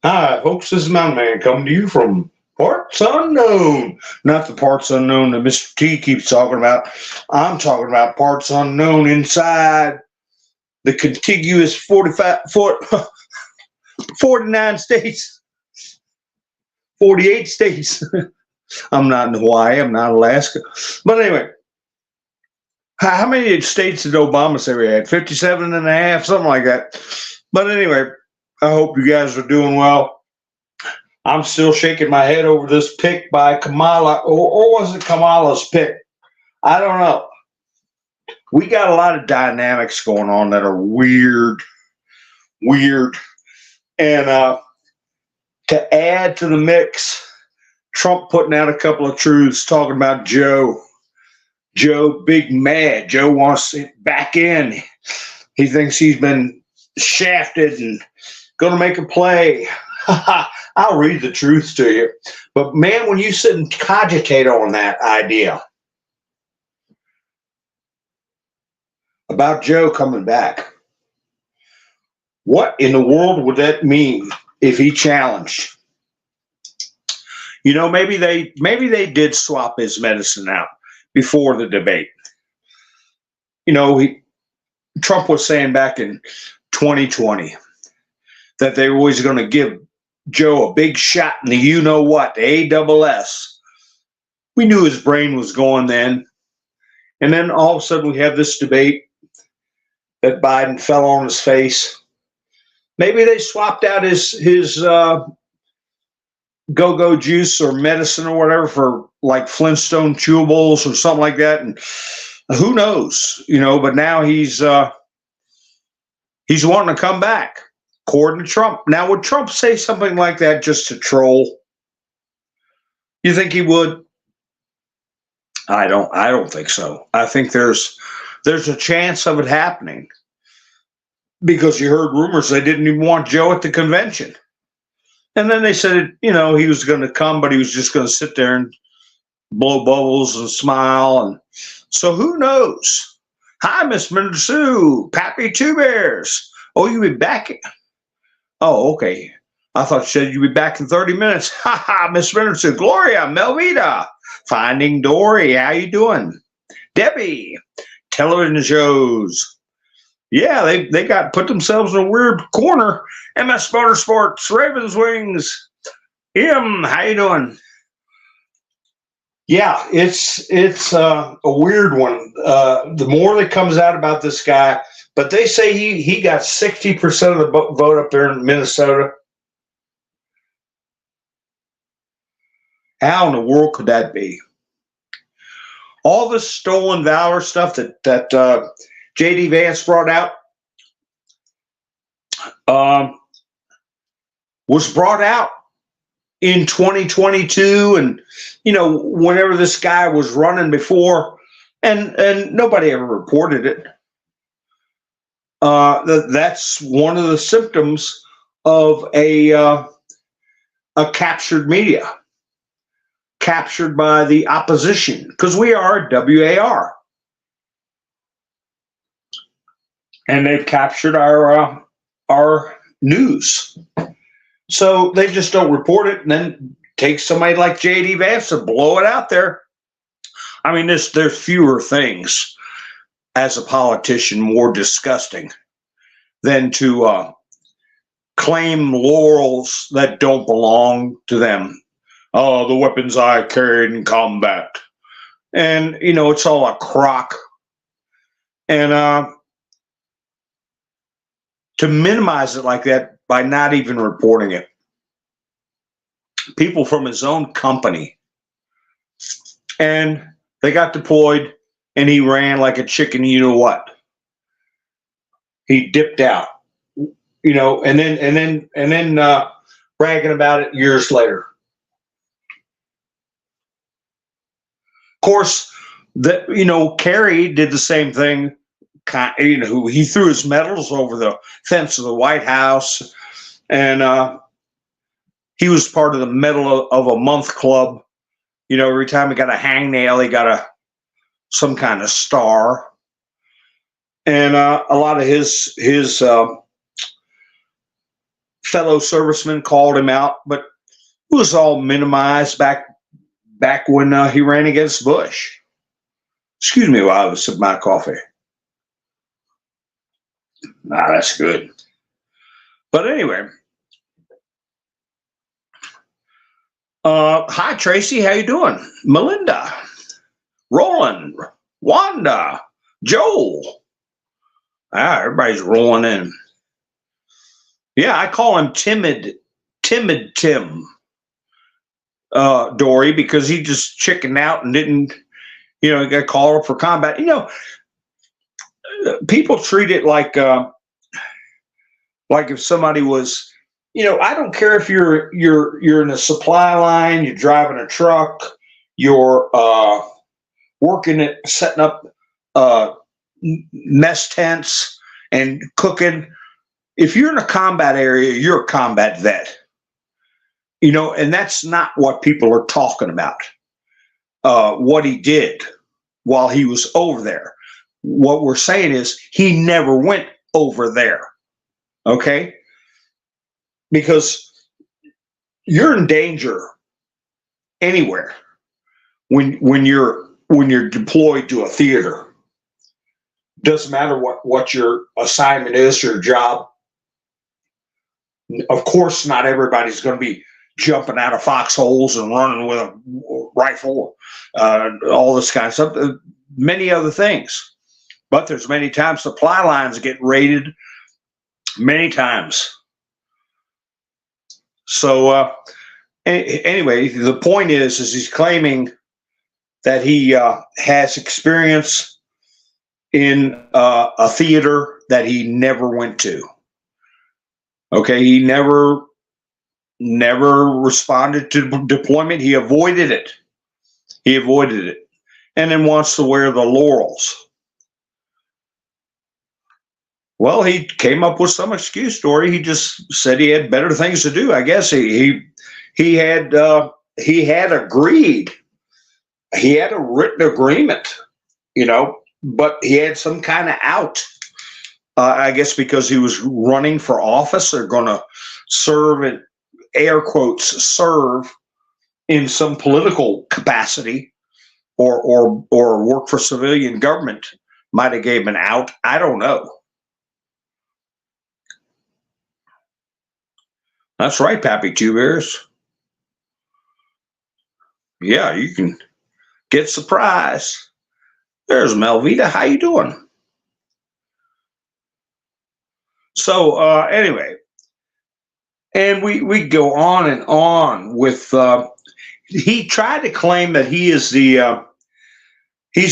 Hi, folks. This is Mountain Man coming to you from parts unknown. Not the parts unknown that Mr. T keeps talking about. I'm talking about parts unknown inside the contiguous 49 states, 48 states. I'm not in Hawaii. I'm not Alaska. But anyway, how many states did Obama say we had? 57 and a half, something like that. But anyway, I hope you guys are doing well. I'm still shaking my head over this pick by Kamala, or was it Kamala's pick? I don't know. We got a lot of dynamics going on that are weird. And to add to the mix, Trump putting out a couple of truths talking about Joe. Joe, big mad. Joe wants it back in. He thinks he's been shafted and going to make a play. I'll read the truth to you. But man, when you sit and cogitate on that idea about Joe coming back, what in the world would that mean if he challenged? You know, maybe they did swap his medicine out before the debate. You know, Trump was saying back in 2020 that they were always going to give Joe a big shot in the you-know-what, the ASS. We knew his brain was going then. And then all of a sudden we have this debate that Biden fell on his face. Maybe they swapped out his go-go juice or medicine or whatever for like Flintstone chewables or something like that. And who knows, you know, but now he's wanting to come back, according to Trump. Now, would Trump say something like that just to troll? You think he would? I don't think so. I think there's a chance of it happening because you heard rumors they didn't even want Joe at the convention. And then they said, you know, he was going to come, but he was just going to sit there and blow bubbles and smile. And so who knows? Hi, Miss Sue, Pappy Two Bears. Oh, you be back? Oh, okay. I thought you said you'd be back in 30 minutes. Ha ha, Miss Sue, Gloria, Melvita, Finding Dory. How you doing? Debbie, television shows. Yeah, they got put themselves in a weird corner. MS Motorsports, Ravens Wings. How you doing? Yeah, it's a weird one. The more that comes out about this guy, but they say he got 60% of the vote up there in Minnesota. How in the world could that be? All this stolen valor stuff that J.D. Vance brought out was brought out in 2022, and you know, whenever this guy was running before, and nobody ever reported it. That's one of the symptoms of a captured media, captured by the opposition, because we are WAR. And they've captured our news. So they just don't report it and then take somebody like J.D. Vance to blow it out there. I mean, there's fewer things as a politician more disgusting than to claim laurels that don't belong to them. Oh, the weapons I carried in combat. And, you know, it's all a crock. And to minimize it like that by not even reporting it. People from his own company. And they got deployed and he ran like a chicken, you know what? He dipped out, you know, and then bragging about it years later. Of course, Kerry did the same thing. You know, he threw his medals over the fence of the White House, and he was part of the Medal of a Month club. You know, every time he got a hangnail, he got some kind of star, and a lot of his fellow servicemen called him out, but it was all minimized back when he ran against Bush. Excuse me while I was sipping my coffee. That's good. But anyway, hi Tracy, how you doing? Melinda, Roland, Wanda, Joel. Everybody's rolling in. Yeah, I call him timid Tim, Dory, because he just chickened out and didn't, get called up for combat. People treat it like if somebody was, I don't care if you're in a supply line, you're driving a truck, you're working at setting up mess tents and cooking. If you're in a combat area, you're a combat vet, and that's not what people are talking about. What he did while he was over there. What we're saying is he never went over there. Okay? Because you're in danger anywhere when you're deployed to a theater. Doesn't matter what your assignment is, your job. Of course, not everybody's going to be jumping out of foxholes and running with a rifle, all this kind of stuff. Many other things. But there's many times supply lines get raided, many times. So anyway, the point is he's claiming that he has experience in a theater that he never went to. Okay, he never responded to deployment. He avoided it. And then wants to wear the laurels. Well, he came up with some excuse story. He just said he had better things to do. I guess he had agreed. He had a written agreement, but he had some kind of out. I guess because he was running for office. They're going to serve, in air quotes, serve in some political capacity, or work for civilian government. Might have gave him an out. I don't know. That's right, Pappy Two Bears. Yeah, you can get surprised. There's Melvita. How you doing? So anyway, and we go on and on with. He tried to claim that he's the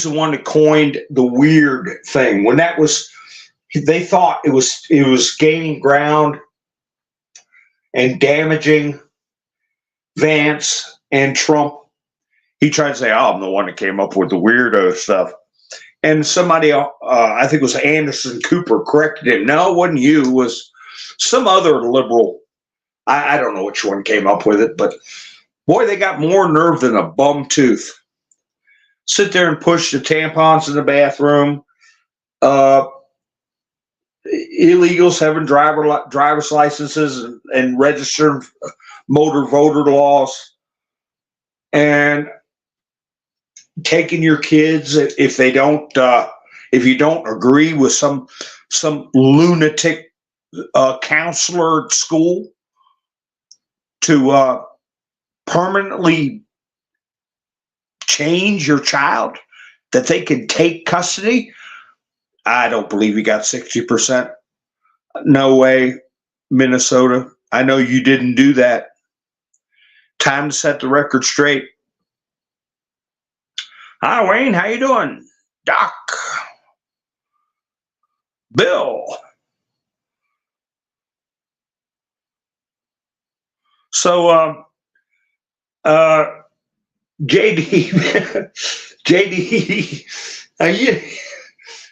one that coined the weird thing. When that was, they thought it was gaining ground and damaging Vance and Trump. He tried to say, "Oh, I'm the one that came up with the weirdo stuff." And somebody, I think it was Anderson Cooper, corrected him. No, it wasn't you. It was some other liberal. I don't know which one came up with it, but boy, they got more nerve than a bum tooth. Sit there and push the tampons in the bathroom. Illegals having driver's licenses and registered motor voter laws, and taking your kids if you don't agree with some lunatic counselor at school to permanently change your child, that they can take custody. I don't believe you got 60%. No way, Minnesota. I know you didn't do that. Time to set the record straight. Hi, Wayne. How you doing? Doc. Bill. So, JD,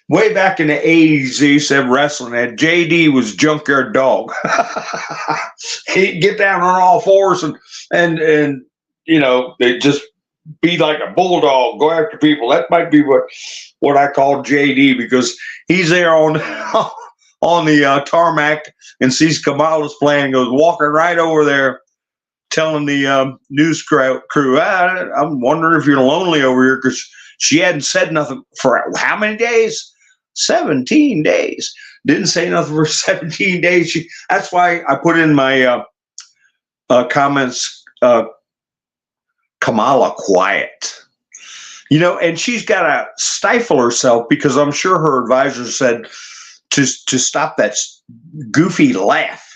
way back in the 80s, they used to have wrestling. That JD was Junkyard Dog. He'd get down on all fours and they just be like a bulldog, go after people. That might be what I call JD, because he's there on on the tarmac and sees Kamala's plane, goes walking right over there, telling the news crew, I'm wondering if you're lonely over here, because she hadn't said nothing for how many days? 17 days. Didn't say nothing for 17 days. That's why I put in my comments, Kamala quiet. And she's got to stifle herself, because I'm sure her advisor said to stop that goofy laugh,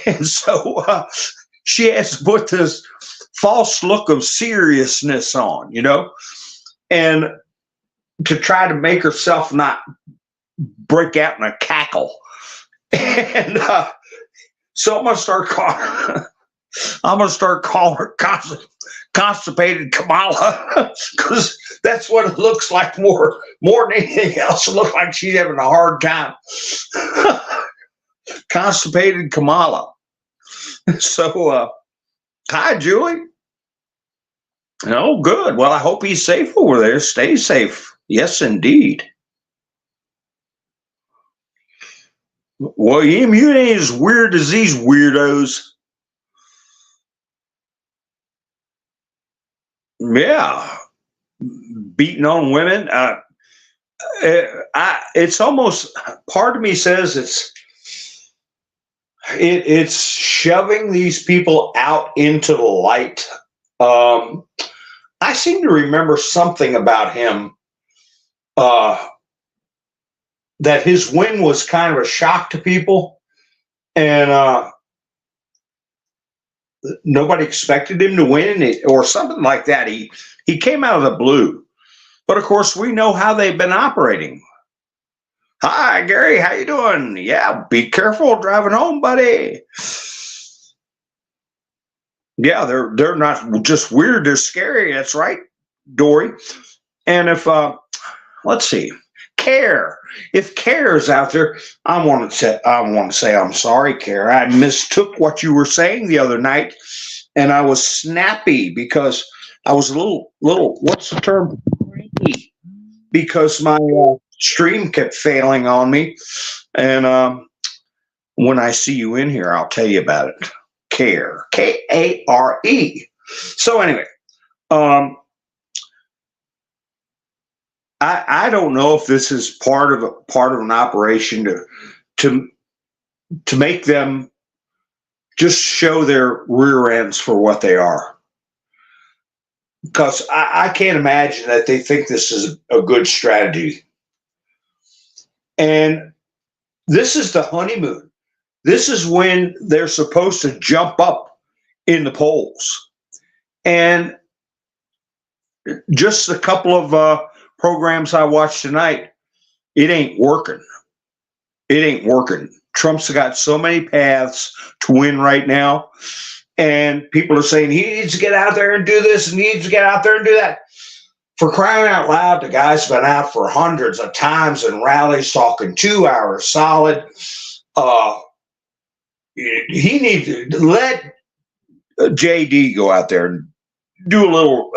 And so she has to put this false look of seriousness on, and to try to make herself not break out in a cackle. And so I'm going to start calling her constipated Kamala, because that's what it looks like more than anything else. It looks like she's having a hard time. Constipated Kamala. So, hi, Julie. Oh, good. Well, I hope he's safe over there. Stay safe. Yes, indeed. Well, you ain't as weird as these weirdos. Yeah. Beating on women. It's almost, part of me says it's shoving these people out into the light. I seem to remember something about him, that his win was kind of a shock to people, and nobody expected him to win, or something like that. He came out of the blue. But of course, we know how they've been operating. Hi, Gary, how you doing? Yeah, be careful driving home, buddy. Yeah, they're not just weird, they're scary. That's right, Dory. And if let's see, Care. If Care is out there, I want to say I'm sorry, Care. I mistook what you were saying the other night, and I was snappy because I was a little what's the term? Cranky, because my stream kept failing on me. And when I see you in here, I'll tell you about it. Care, Kare. So anyway, I don't know if this is part of an operation to make them just show their rear ends for what they are. Because I can't imagine that they think this is a good strategy. And this is the honeymoon. This is when they're supposed to jump up in the polls. And just a couple of programs I watched tonight, it ain't working. It ain't working. Trump's got so many paths to win right now. And people are saying he needs to get out there and do this, and he needs to get out there and do that. For crying out loud, the guy's been out for hundreds of times in rallies talking 2 hours solid. He needs to let JD go out there and do a little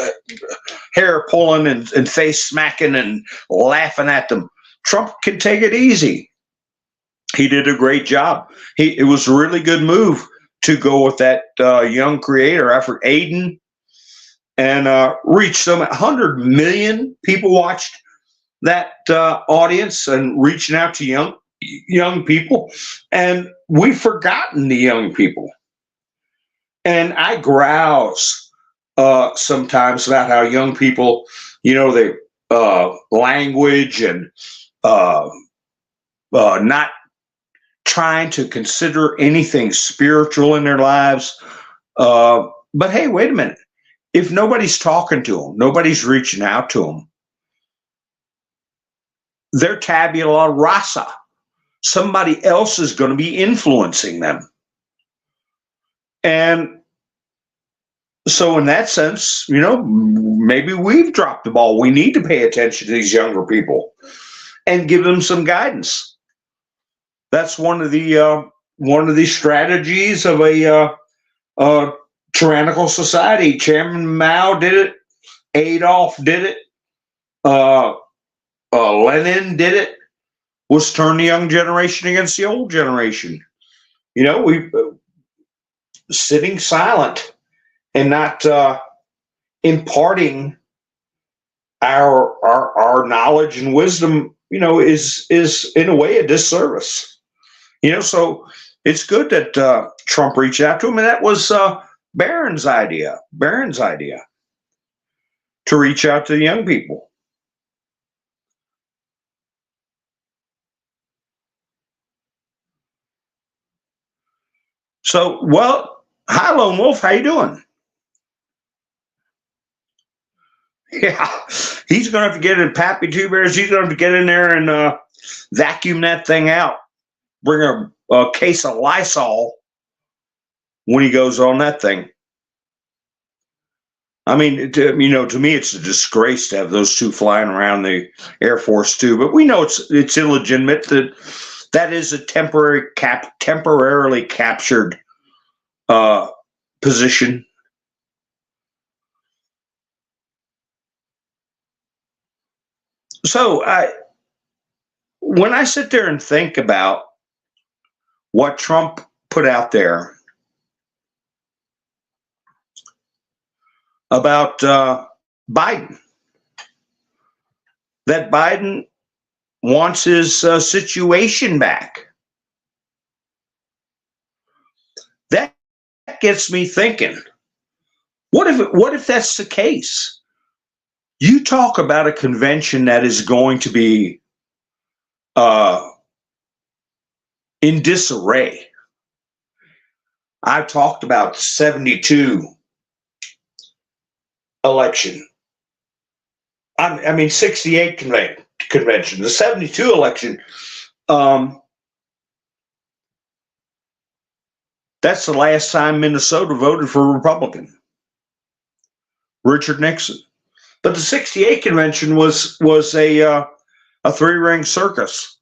hair pulling and face smacking and laughing at them. Trump can take it easy. He did a great job. It was a really good move to go with that young creator, Aiden, and reach some 100 million people watched that audience, and reaching out to young people. And we've forgotten the young people. And I grouse sometimes about how young people, they language and not trying to consider anything spiritual in their lives. But hey, wait a minute. If nobody's talking to them, nobody's reaching out to them, they're tabula rasa. Somebody else is going to be influencing them. And so in that sense, maybe we've dropped the ball. We need to pay attention to these younger people and give them some guidance. That's one of the strategies of a tyrannical society. Chairman Mao did it. Adolf did it. Lenin did it. was turn the young generation against the old generation. We sitting silent and not imparting our knowledge and wisdom, is in a way a disservice. So it's good that Trump reached out to him, and that was Barron's idea. To reach out to the young people. So, well, hi, Lone Wolf. How you doing? Yeah, he's going to have to get in, Pappy Two Bears. He's going to have to get in there and vacuum that thing out. Bring a case of Lysol when he goes on that thing. I mean, to me, it's a disgrace to have those two flying around the Air Force too. But we know it's illegitimate. That is a temporarily captured position. So when I sit there and think about what Trump put out there about Biden, that Biden wants his situation back. That gets me thinking, what if that's the case? You talk about a convention that is going to be in disarray. I've talked about the 72 election. 68 convention. The 72 election, that's the last time Minnesota voted for a Republican, Richard Nixon. But the 68 convention was a three-ring circus.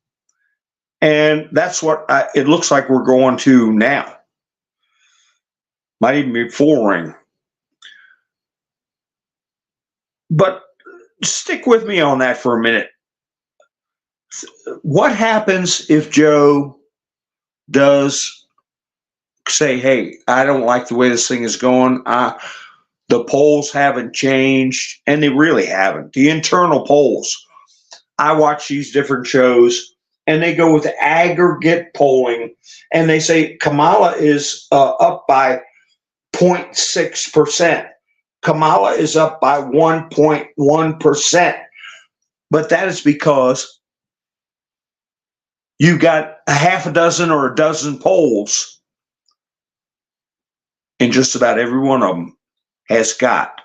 And that's what it looks like we're going to now. Might even be four-ring. But stick with me on that for a minute. What happens if Joe does say, hey, I don't like the way this thing is going. The polls haven't changed, and they really haven't. The internal polls. I watch these different shows, and they go with the aggregate polling, and they say Kamala is up by 0.6%. Kamala is up by 1.1%. But that is because you got a half a dozen or a dozen polls, and just about every one of them has got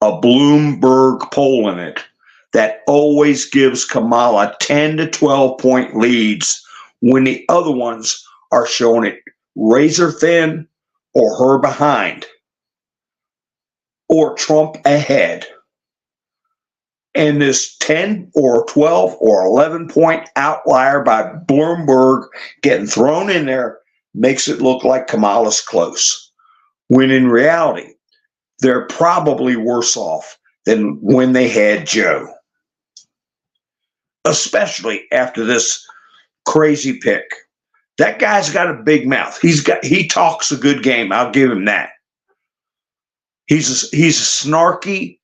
a Bloomberg poll in it that always gives Kamala 10 to 12 point leads when the other ones are showing it razor thin or her behind or Trump ahead. And this 10 or 12 or 11 point outlier by Bloomberg getting thrown in there makes it look like Kamala's close, when in reality, they're probably worse off than when they had Joe. Especially after this crazy pick. That guy's got a big mouth. He talks a good game. I'll give him that. He's a snarky,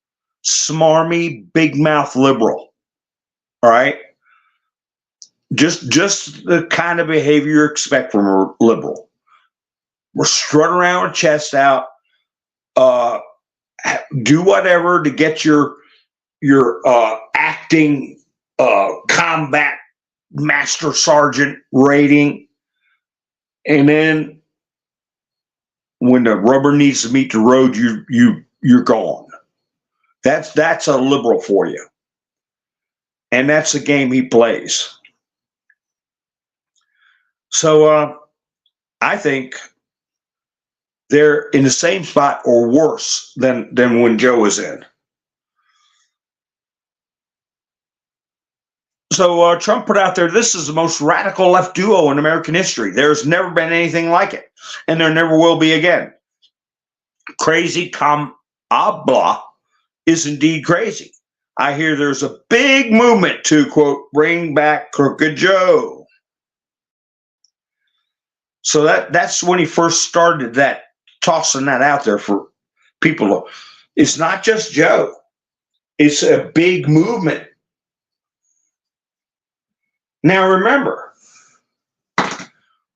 smarmy, big mouth liberal. All right? Just the kind of behavior you expect from a liberal. We're strutting around with chest out. Do whatever to get your acting combat master sergeant rating, and then when the rubber needs to meet the road, you're gone. That's a liberal for you, and that's the game he plays. So I think they're in the same spot or worse than when Joe was in. So Trump put out there, this is the most radical left duo in American history. There's never been anything like it, and there never will be again. Crazy Kamala is indeed crazy. I hear there's a big movement to, quote, bring back Crooked Joe. So that's when he first started that, tossing that out there for people. It's not just Joe. It's a big movement. Now remember,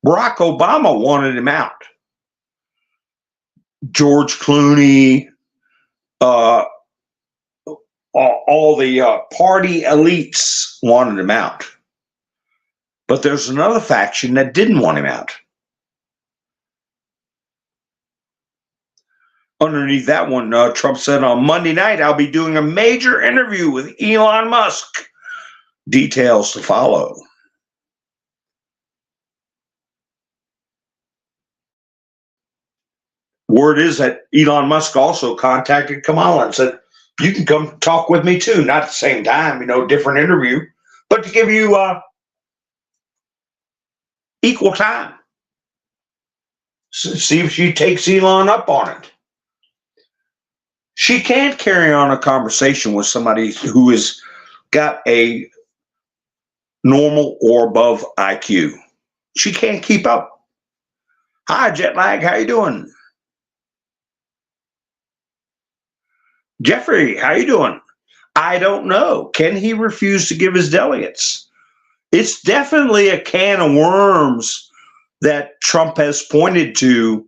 Barack Obama wanted him out. George Clooney, all the party elites wanted him out. But there's another faction that didn't want him out. Underneath that one, Trump said on Monday night, I'll be doing a major interview with Elon Musk. Details to follow. Word is that Elon Musk also contacted Kamala and said, you can come talk with me too. Not at the same time, different interview, but to give you equal time. See if she takes Elon up on it. She can't carry on a conversation with somebody who has got a normal or above IQ. She can't keep up. Hi, jet lag. How you doing? Jeffrey, how you doing? I don't know. Can he refuse to give his delegates? It's definitely a can of worms that Trump has pointed to.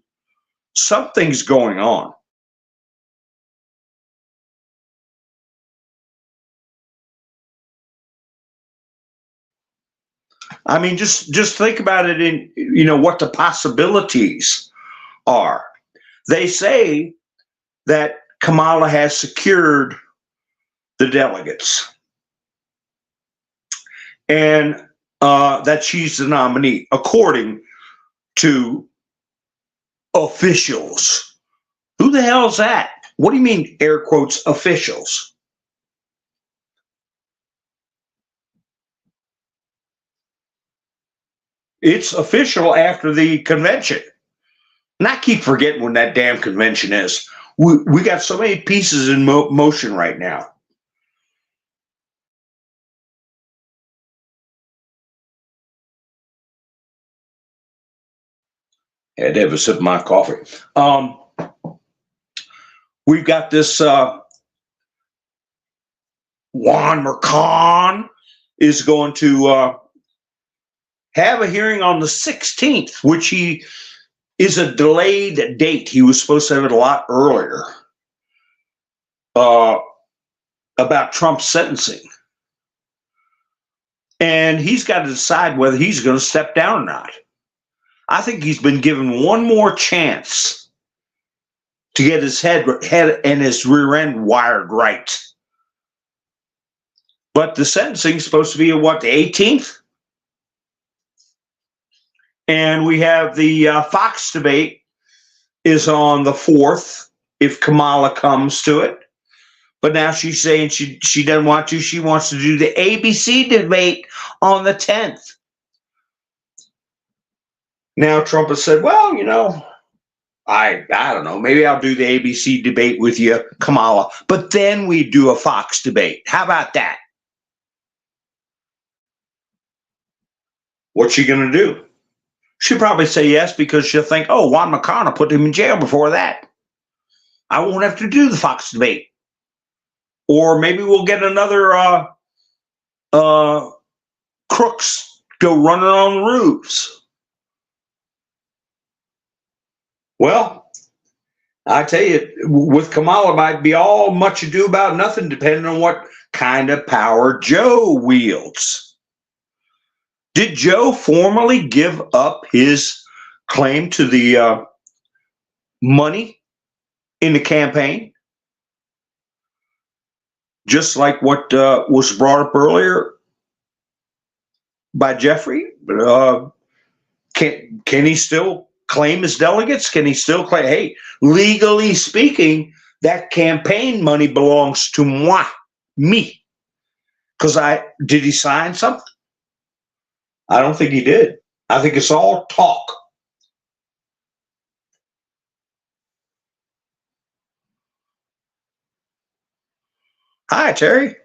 Something's going on. I mean, just think about it in, what the possibilities are. They say that Kamala has secured the delegates and that she's the nominee, according to officials. Who the hell is that? What do you mean, air quotes, officials? It's official after the convention. And I keep forgetting when that damn convention is. We got so many pieces in motion right now. Had to have a sip of my coffee. We've got this Juan Merchan is going to have a hearing on the 16th, which he is a delayed date. He was supposed to have it a lot earlier, about Trump's sentencing. And he's got to decide whether he's going to step down or not. I think he's been given one more chance to get his head and his rear end wired right. But the sentencing is supposed to be what, the 18th? And we have the Fox debate is on the 4th, if Kamala comes to it. But now she's saying she doesn't want to. She wants to do the ABC debate on the 10th. Now Trump has said, well, I don't know. Maybe I'll do the ABC debate with you, Kamala. But then we do a Fox debate. How about that? What's she going to do? She'll probably say yes because she'll think, oh, Juan McConnell put him in jail before that. I won't have to do the Fox debate. Or maybe we'll get another crooks go running on the roofs. Well, I tell you, with Kamala, it might be all much ado about nothing, depending on what kind of power Joe wields. Did Joe formally give up his claim to the money in the campaign? Just like what was brought up earlier by Jeffrey? Can he still claim his delegates? Can he still claim, hey, legally speaking, that campaign money belongs to me? Because did he sign something? I don't think he did. I think it's all talk. Hi, Terry.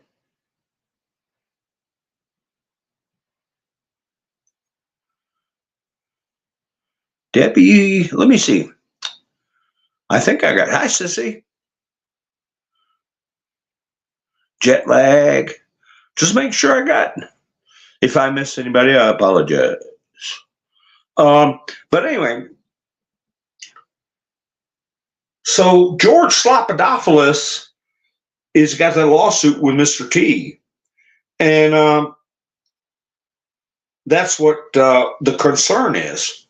Debbie, let me see. I think I got, hi, Sissy. Jet lag. Just make sure I got, if I missed anybody, I apologize. But anyway, so George Slopadopoulos is got that lawsuit with Mr. T. And that's what the concern is.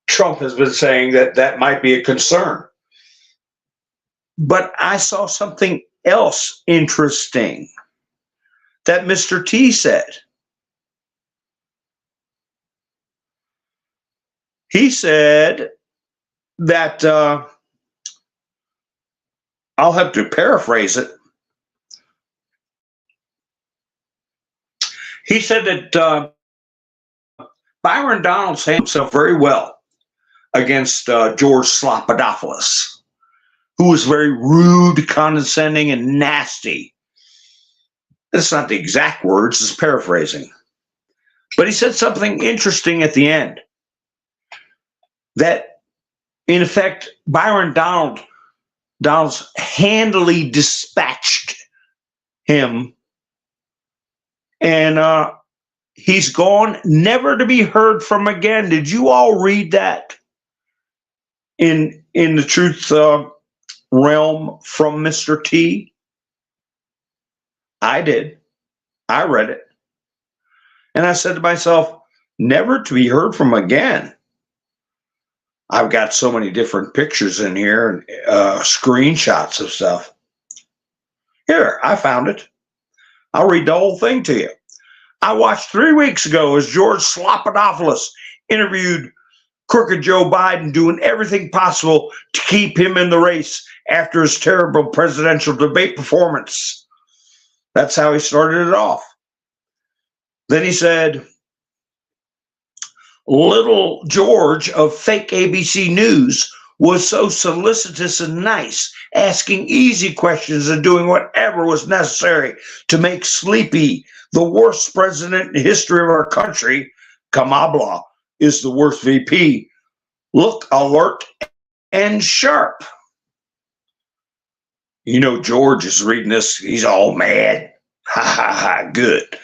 Trump has been saying that that might be a concern. But I saw something else interesting that Mr. T said. He said that, I'll have to paraphrase it. He said that Byron Donalds handled himself very well against George Slopadopoulos, who was very rude, condescending, and nasty. That's not the exact words, it's paraphrasing. But he said something interesting at the end, that, in effect, Byron Donalds handily dispatched him, and he's gone, never to be heard from again. Did you all read that in the truth realm from Mr. T? I did. I read it. And I said to myself, never to be heard from again. I've got so many different pictures in here and screenshots of stuff. Here, I found it. I'll read the whole thing to you. I watched 3 weeks ago as George Slopadopoulos interviewed crooked Joe Biden, doing everything possible to keep him in the race after his terrible presidential debate performance. That's how he started it off. Then he said, little George of fake ABC News was so solicitous and nice, asking easy questions and doing whatever was necessary to make Sleepy the worst president in the history of our country. Kamala is the worst VP. Look alert and sharp. You know, George is reading this. He's all mad. Ha ha ha. Good.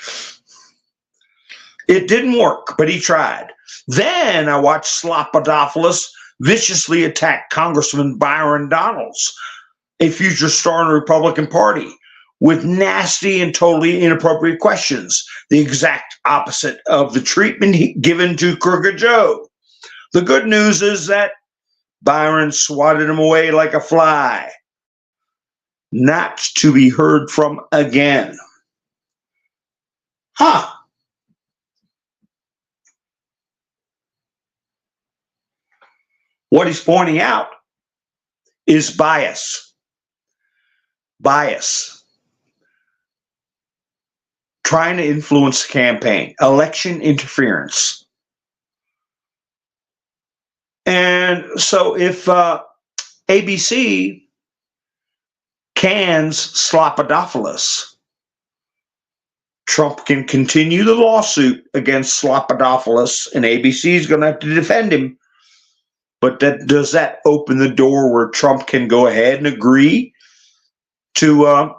It didn't work, but he tried. Then I watched Slopadopoulos viciously attack Congressman Byron Donalds, a future star in the Republican Party, with nasty and totally inappropriate questions, the exact opposite of the treatment given to Crooked Joe. The good news is that Byron swatted him away like a fly, not to be heard from again. Huh. What he's pointing out is bias. Bias. Trying to influence the campaign. Election interference. And so if ABC cans Slopadopoulos, Trump can continue the lawsuit against Slopadopoulos, and ABC is going to have to defend him. But does that open the door where Trump can go ahead and agree to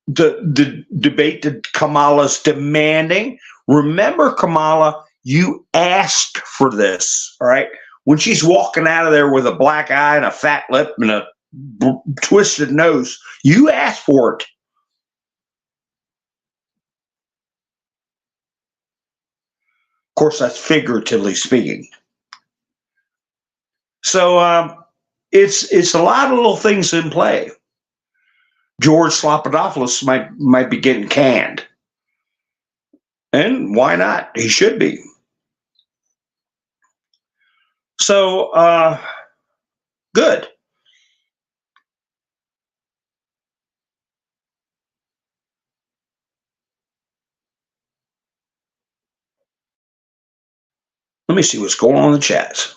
the debate that Kamala's demanding? Remember, Kamala, you asked for this, all right? When she's walking out of there with a black eye and a fat lip and a twisted nose, you asked for it. Of course, that's figuratively speaking. So it's a lot of little things in play. George Slopadopoulos might be getting canned. And why not? He should be. So, good. Let me see what's going on in the chats.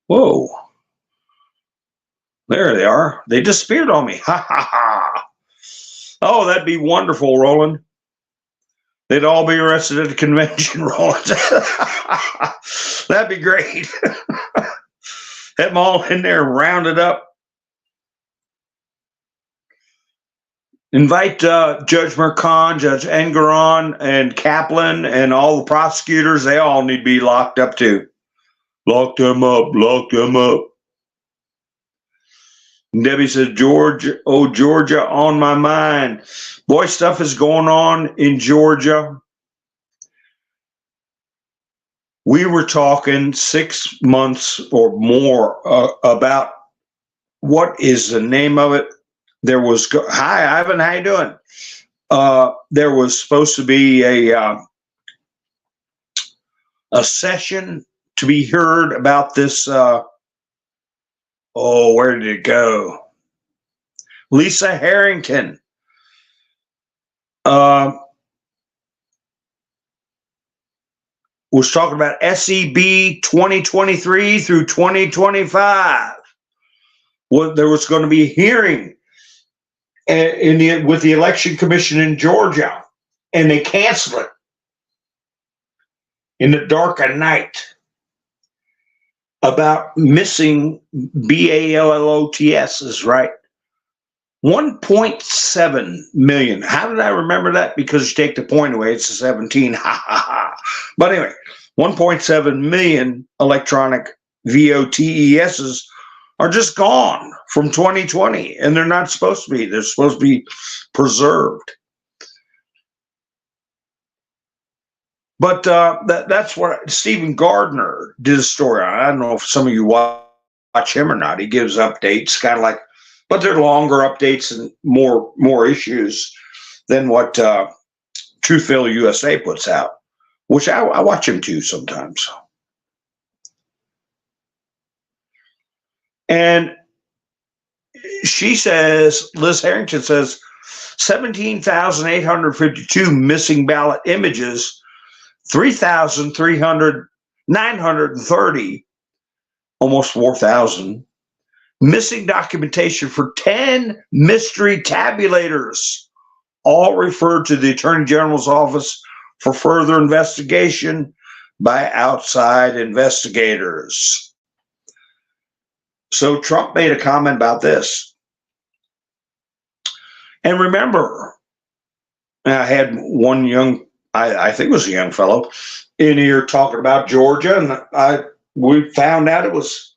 Whoa. There they are. They disappeared on me. Ha ha ha. Oh, that'd be wonderful, Roland. They'd all be arrested at the convention, Roland. That'd be great. Have them all in there rounded up. Invite Judge Mercan, Judge Engeron, and Kaplan, and all the prosecutors. They all need to be locked up too. Lock them up. Lock them up. And Debbie says, Georgia, oh, Georgia on my mind. Boy, stuff is going on in Georgia. We were talking 6 months or more about what is the name of it. There was, hi, Ivan, how you doing? There was supposed to be a session to be heard about this. Where did it go? Lisa Harrington. Was talking about SEB 2023 through 2025. Well, there was going to be a hearing with the Election Commission in Georgia, and they canceled it in the dark of night about missing BALOTS is right. 1.7 million. How did I remember that? Because you take the point away, it's a 17. Ha ha ha. But anyway, 1.7 million electronic VOTESs are just gone from 2020, and they're not supposed to be. They're supposed to be preserved. But that's what Stephen Gardner did a story on. I don't know if some of you watch him or not. He gives updates, kind of like, but they're longer updates and more issues than what Truthville USA puts out, which I watch him too sometimes. And she says, Liz Harrington says, 17,852 missing ballot images, 930, almost 4,000, missing documentation for 10 mystery tabulators, all referred to the Attorney General's office for further investigation by outside investigators. So Trump made a comment about this. And remember, I had one young, I think it was a young fellow, in here talking about Georgia, and we found out it was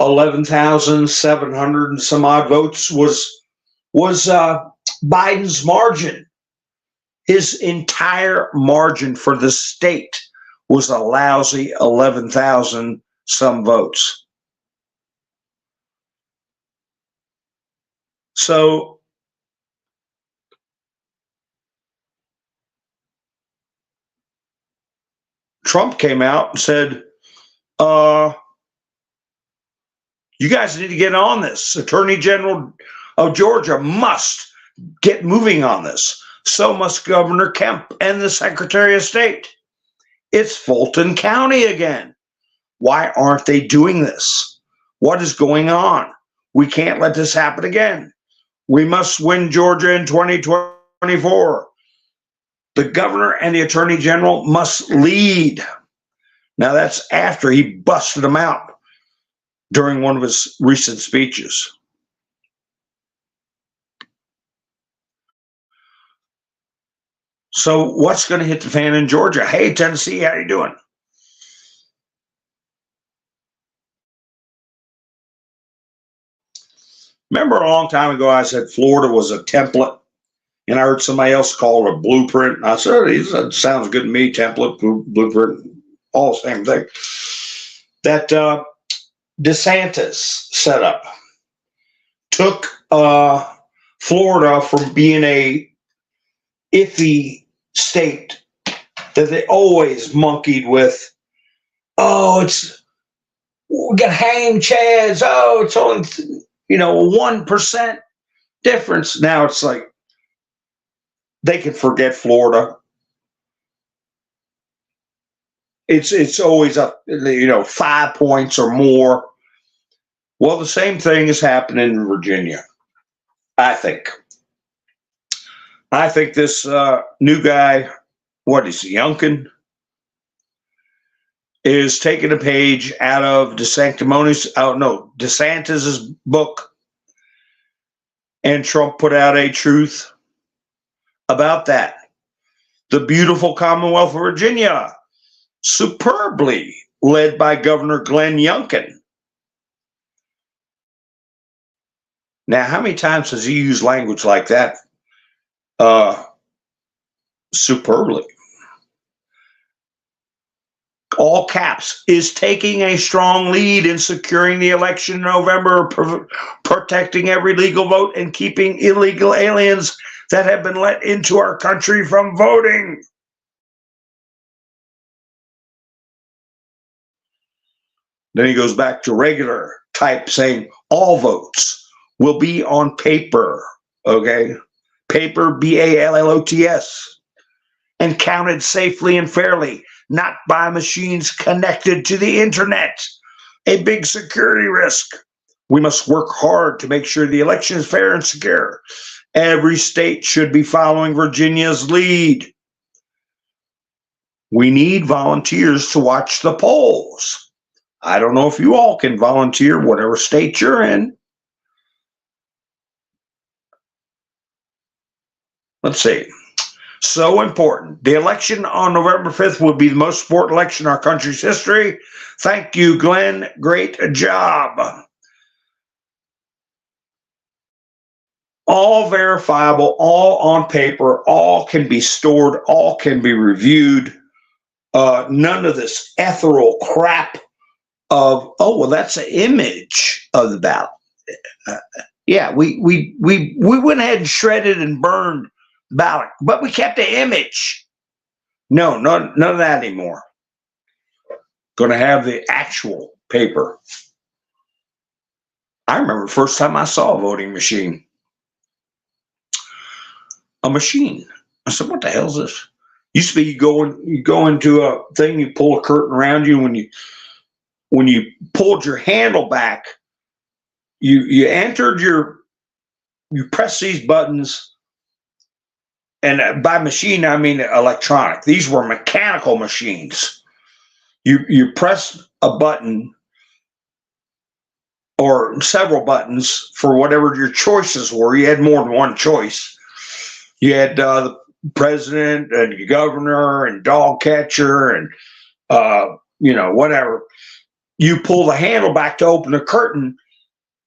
11,700 and some odd votes was Biden's margin. His entire margin for the state was a lousy 11,000 some votes. So Trump came out and said, you guys need to get on this. Attorney General of Georgia must get moving on this. So must Governor Kemp and the Secretary of State. It's Fulton County again. Why aren't they doing this? What is going on? We can't let this happen again. We must win Georgia in 2024. The governor and the attorney general must lead. Now that's after he busted them out during one of his recent speeches. So what's going to hit the fan in Georgia? Hey, Tennessee, how you doing? Remember a long time ago, I said Florida was a template, and I heard somebody else call it a blueprint. And I said, it sounds good to me, template, blueprint, all the same thing. That DeSantis set up took Florida from being a iffy state that they always monkeyed with. Oh, we got hang chads. Oh, it's only, a 1% difference. Now it's like they can forget Florida. It's always up, 5 points or more. Well, the same thing is happening in Virginia, I think. I think this new guy, what is he, Youngkin, is taking a page out of DeSantis's book, and Trump put out a truth about that. The beautiful Commonwealth of Virginia, superbly led by Governor Glenn Youngkin. Now, how many times has he used language like that? Superbly. All caps, is taking a strong lead in securing the election in November, protecting every legal vote, and keeping illegal aliens that have been let into our country from voting. Then he goes back to regular type, saying all votes will be on paper, okay? Paper, BALLOTS, and counted safely and fairly, not by machines connected to the internet. A big security risk. We must work hard to make sure the election is fair and secure. Every state should be following Virginia's lead. We need volunteers to watch the polls. I don't know if you all can volunteer, whatever state you're in. Let's see. So important. The election on November 5th will be the most important election in our country's history. Thank you, Glenn. Great job. All verifiable, all on paper, all can be stored, all can be reviewed. None of this ethereal crap of, oh, well, that's an image of the ballot. Yeah, we went ahead and shredded and burned ballot, but we kept the image. No, none of that anymore. Going to have the actual paper. I remember the first time I saw a voting machine. A machine. I said, what the hell is this? Used to be you go into a thing, you pull a curtain around you. When you pulled your handle back, you entered you press these buttons. And by machine, I mean electronic. These were mechanical machines. You press a button or several buttons for whatever your choices were. You had more than one choice. You had the president and the governor and dog catcher and, whatever. You pull the handle back to open the curtain,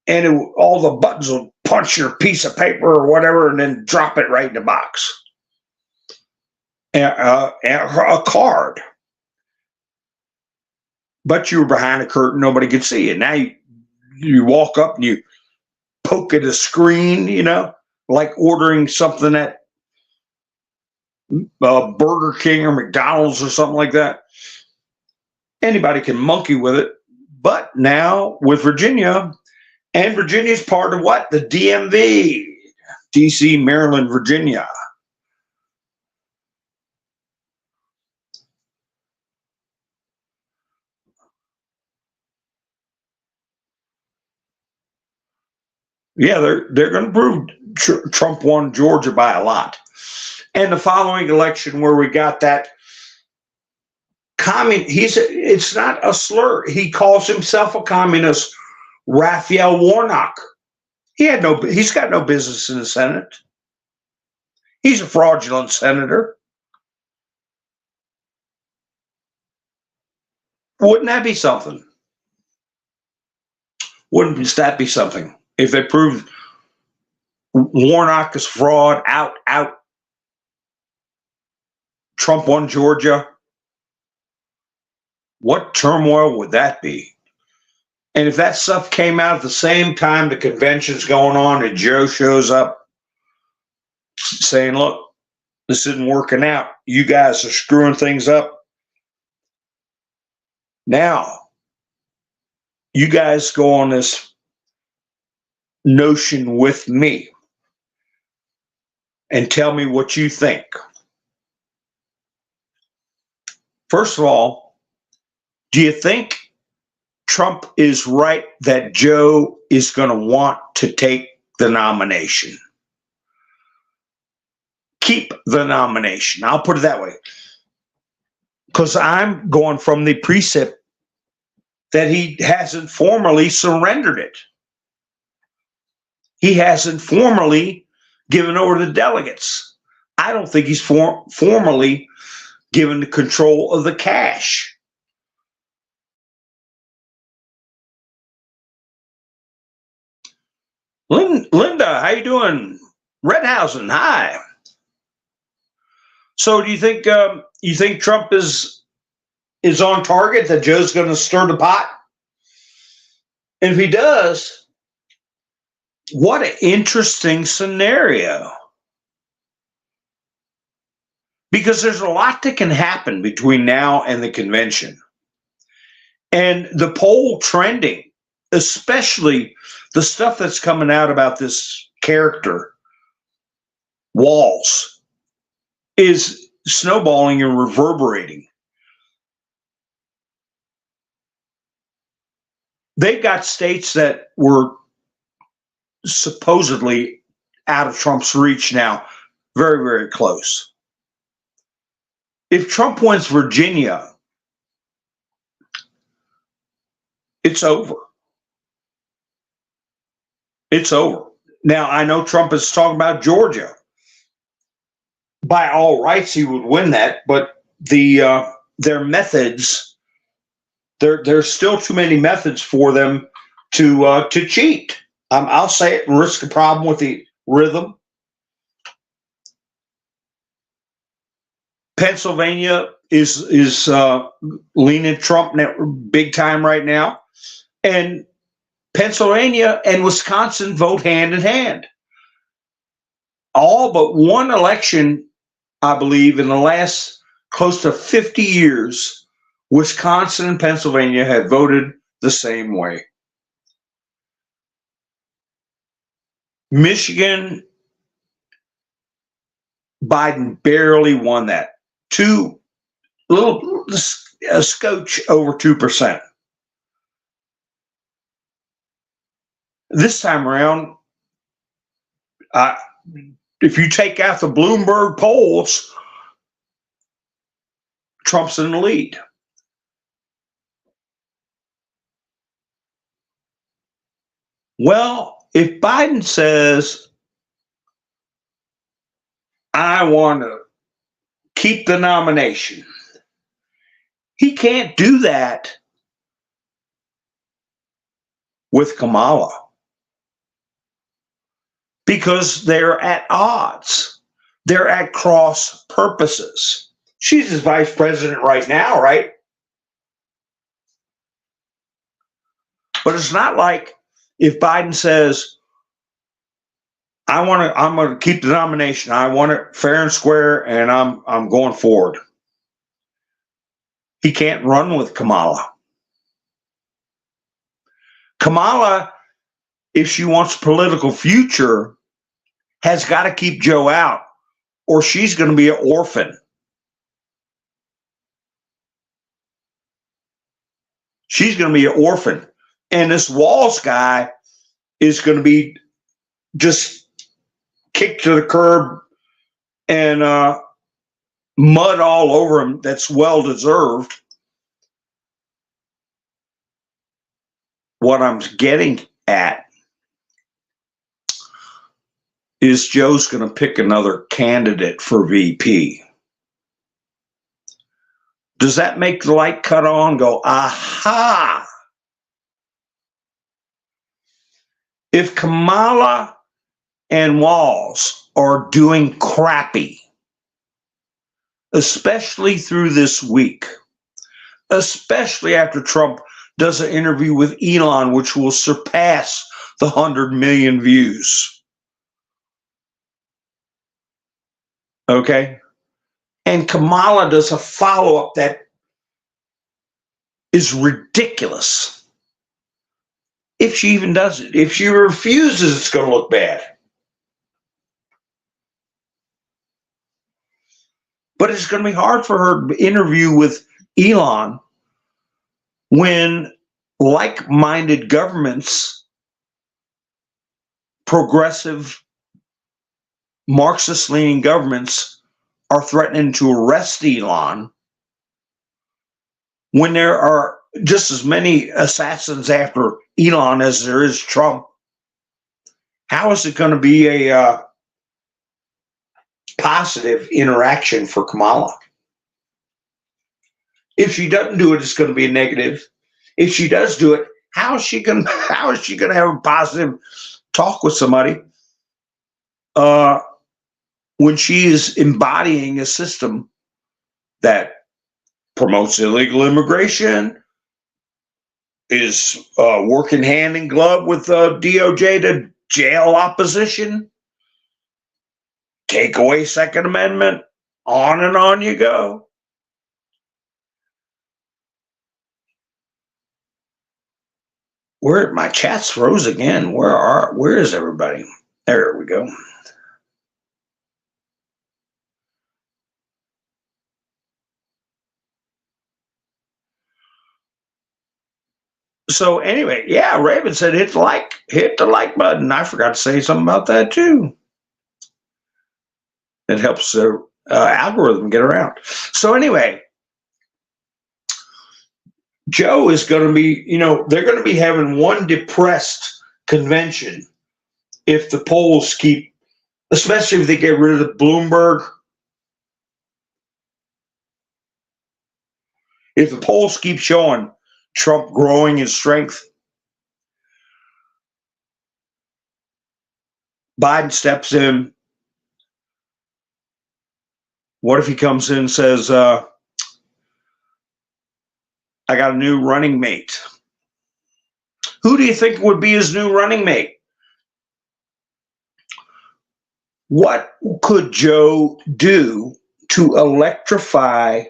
and all the buttons will punch your piece of paper or whatever and then drop it right in the box. A card. But you were behind a curtain, nobody could see you. Now you walk up and you poke at a screen, like ordering something at Burger King or McDonald's or something like that. Anybody can monkey with it. But now with Virginia, and Virginia's part of what? The DMV, DC, Maryland, Virginia. Yeah, they're going to prove Trump won Georgia by a lot. And the following election where we got that it's not a slur. He calls himself a communist, Raphael Warnock. He's got no business in the Senate. He's a fraudulent senator. Wouldn't that be something? Wouldn't that be something? If they proved Warnock is fraud, out, Trump won Georgia, what turmoil would that be? And if that stuff came out at the same time the convention's going on and Joe shows up saying, look, this isn't working out. You guys are screwing things up. Now, you guys go on this notion with me and tell me what you think. First of all, do you think Trump is right that Joe is going to want to take the nomination. Keep the nomination. I'll put it that way. Because I'm going from the precept that he hasn't formally surrendered it. He hasn't formally given over the delegates. I don't think he's formally given the control of the cash. Linda, how you doing? Redhausen, hi. So do you think Trump is on target, that Joe's going to stir the pot? And if he does, what an interesting scenario. Because there's a lot that can happen between now and the convention. And the poll trending, especially the stuff that's coming out about this character, Walz, is snowballing and reverberating. They've got states that were supposedly out of Trump's reach now, very, very close. If Trump wins Virginia, it's over. It's over. Now, I know Trump is talking about Georgia. By all rights, he would win that, but their methods, there's still too many methods for them to cheat. I'll say it and risk a problem with the rhythm. Pennsylvania is leaning Trump big time right now, and Pennsylvania and Wisconsin vote hand in hand. All but one election, I believe, in the last close to 50 years, Wisconsin and Pennsylvania have voted the same way. Michigan, Biden barely won that. A scotch over 2%. This time around, if you take out the Bloomberg polls, Trump's in the lead. Well, if Biden says, I want to keep the nomination, he can't do that with Kamala because they're at odds. They're at cross purposes. She's his vice president right now, right? But it's not like if Biden says, I'm going to keep the nomination. I want it fair and square, and I'm going forward. He can't run with Kamala. Kamala, if she wants a political future, has got to keep Joe out, or she's going to be an orphan. She's going to be an orphan. And this Walz guy is going to be just kicked to the curb and mud all over him. That's well deserved. What I'm getting at is Joe's going to pick another candidate for VP. Does that make the light cut on? Go, aha! If Kamala and Walz are doing crappy, especially through this week, especially after Trump does an interview with Elon, which will surpass the 100 million views. Okay? And Kamala does a follow-up that is ridiculous. If she even does it. If she refuses, it's going to look bad. But it's going to be hard for her to interview with Elon when like-minded governments, progressive, Marxist-leaning governments are threatening to arrest Elon when there are just as many assassins after Elon as there is Trump. How is it going to be a positive interaction for Kamala? If she doesn't do it, it's going to be a negative. If she does do it, how is she going to have a positive talk with somebody when she is embodying a system that promotes illegal immigration, is working hand in glove with DOJ to jail opposition, take away Second Amendment, on and on you go. Where my chat's froze again. Where is everybody? There we go. So anyway, yeah, Raven said hit the like button. I forgot to say something about that too. It helps the algorithm get around. So anyway, Joe is going to be, they're going to be having one depressed convention if the polls keep, especially if they get rid of the Bloomberg. If the polls keep showing Trump growing in strength, Biden steps in. What if he comes in and says, I got a new running mate? Who do you think would be his new running mate? What could Joe do to electrify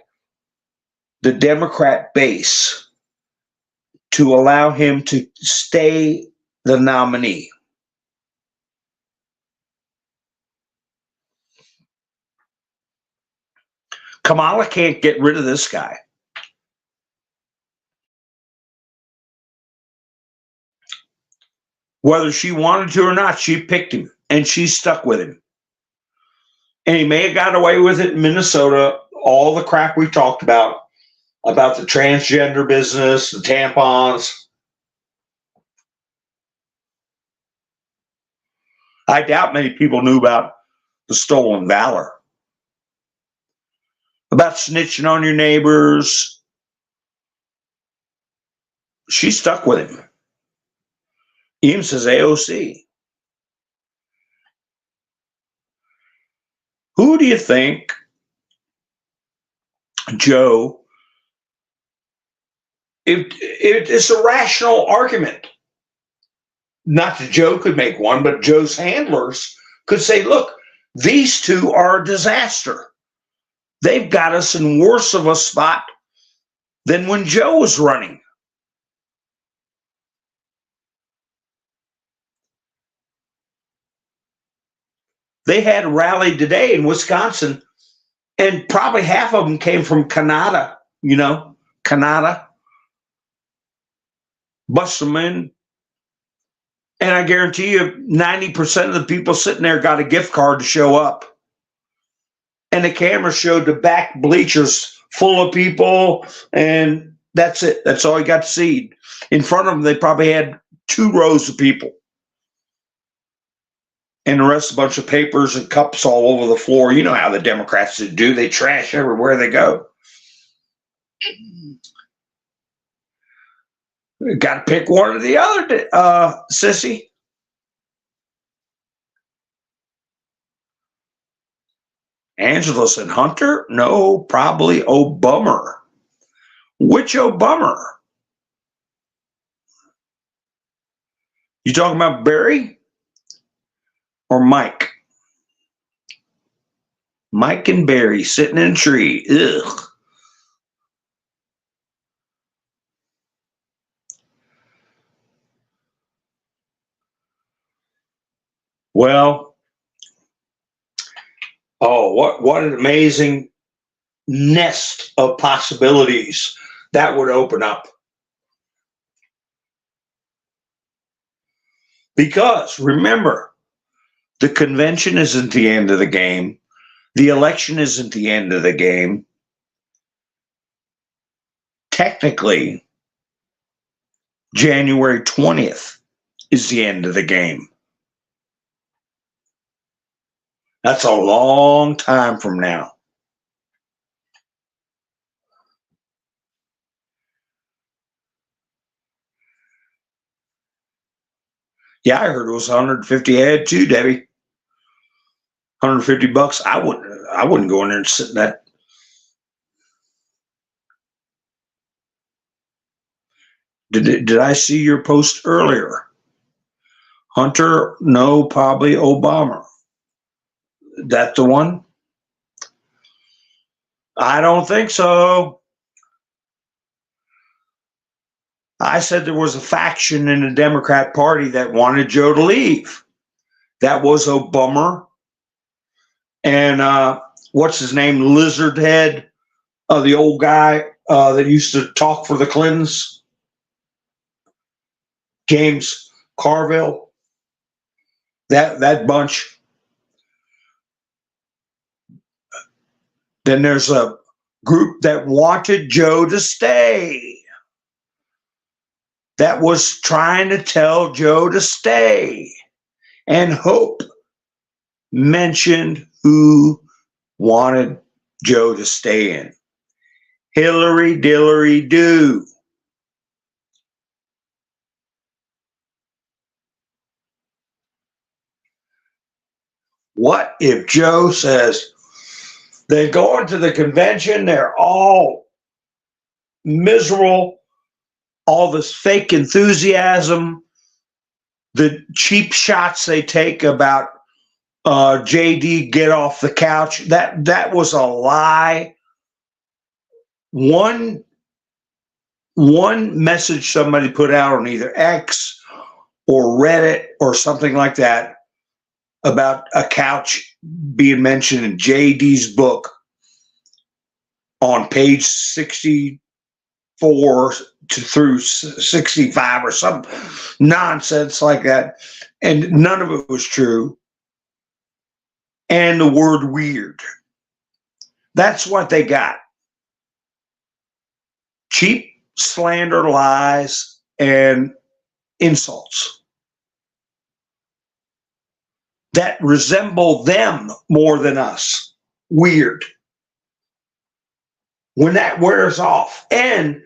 the Democrat base to allow him to stay the nominee? Kamala can't get rid of this guy. Whether she wanted to or not, she picked him, and she's stuck with him. And he may have got away with it in Minnesota, all the crap we talked about the transgender business, the tampons. I doubt many people knew about the stolen valor, about snitching on your neighbors. She's stuck with him. Even says AOC. Who do you think, Joe, if it's a rational argument, not that Joe could make one, but Joe's handlers could say, look, these two are a disaster. They've got us in worse of a spot than when Joe was running. They had a rally today in Wisconsin, and probably half of them came from Canada, Canada. Bust them in. And I guarantee you 90% of the people sitting there got a gift card to show up. And the camera showed the back bleachers full of people, and that's it. That's all you got to see. In front of them, they probably had 2 rows of people. And the rest, a bunch of papers and cups all over the floor. You know how the Democrats do. They trash everywhere they go. Got to pick one or the other, sissy. Angela said, Hunter? No, probably Obama. Which Obama? You talking about Barry or Mike? Mike and Barry sitting in a tree. Ugh. Well, what an amazing nest of possibilities that would open up. Because remember, the convention isn't the end of the game. The election isn't the end of the game. Technically, January 20th is the end of the game. That's a long time from now. Yeah, I heard it was 150 head too, Debbie. $150. I wouldn't go in there and sit in that. Did I see your post earlier? Hunter, no, probably Obama. That the one? I don't think so. I said there was a faction in the Democrat Party that wanted Joe to leave. That was Obama and what's his name, Lizard Head, the old guy that used to talk for the Clintons, James Carville. That bunch. Then there's a group that wanted Joe to stay. That was trying to tell Joe to stay. And Hope mentioned who wanted Joe to stay in. Hillary Dillery Do. What if Joe says they go into the convention, they're all miserable, all this fake enthusiasm, the cheap shots they take about JD get off the couch, that was a lie. One message somebody put out on either X or Reddit or something like that about a couch being mentioned in JD's book on page 64 through 65 or some nonsense like that. And none of it was true. And the word weird. That's what they got. Cheap slander, lies, and insults that resemble them more than us. Weird. When that wears off, and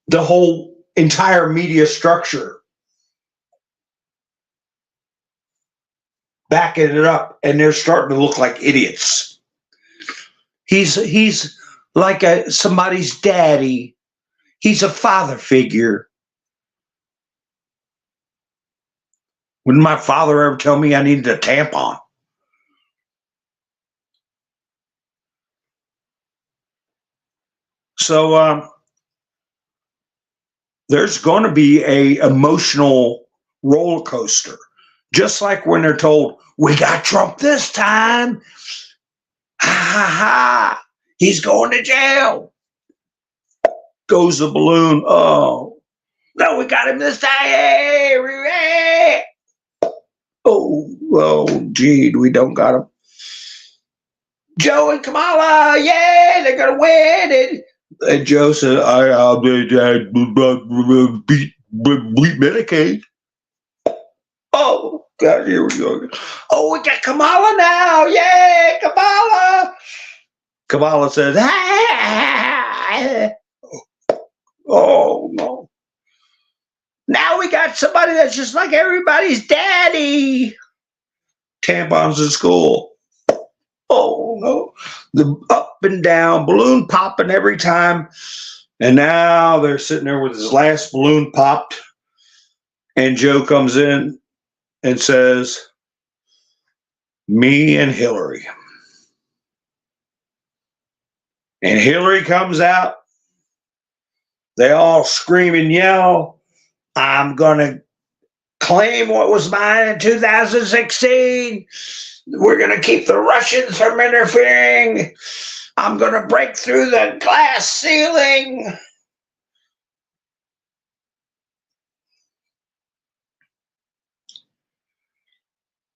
the whole entire media structure backing it up, and they're starting to look like idiots. He's like somebody's daddy. He's a father figure. Wouldn't my father ever tell me I needed a tampon? So there's going to be a emotional roller coaster, just like when they're told, "We got Trump this time." Ha ha ha! He's going to jail. Goes the balloon. Oh no, we got him this time. Hey. Oh, gee, we don't got him. Joe and Kamala, yeah, they're gonna win. And Joe said, "I'll beat Medicaid." Oh God, here we go. Oh, we got Kamala now, yeah, Kamala. Kamala says, "Oh no." Now we got somebody that's just like everybody's daddy. Tampons in school. Oh no. The up and down, balloon popping every time. And now they're sitting there with his last balloon popped. And Joe comes in and says, "Me and Hillary." And Hillary comes out. They all scream and yell, "I'm going to claim what was mine in 2016. We're going to keep the Russians from interfering. I'm going to break through the glass ceiling."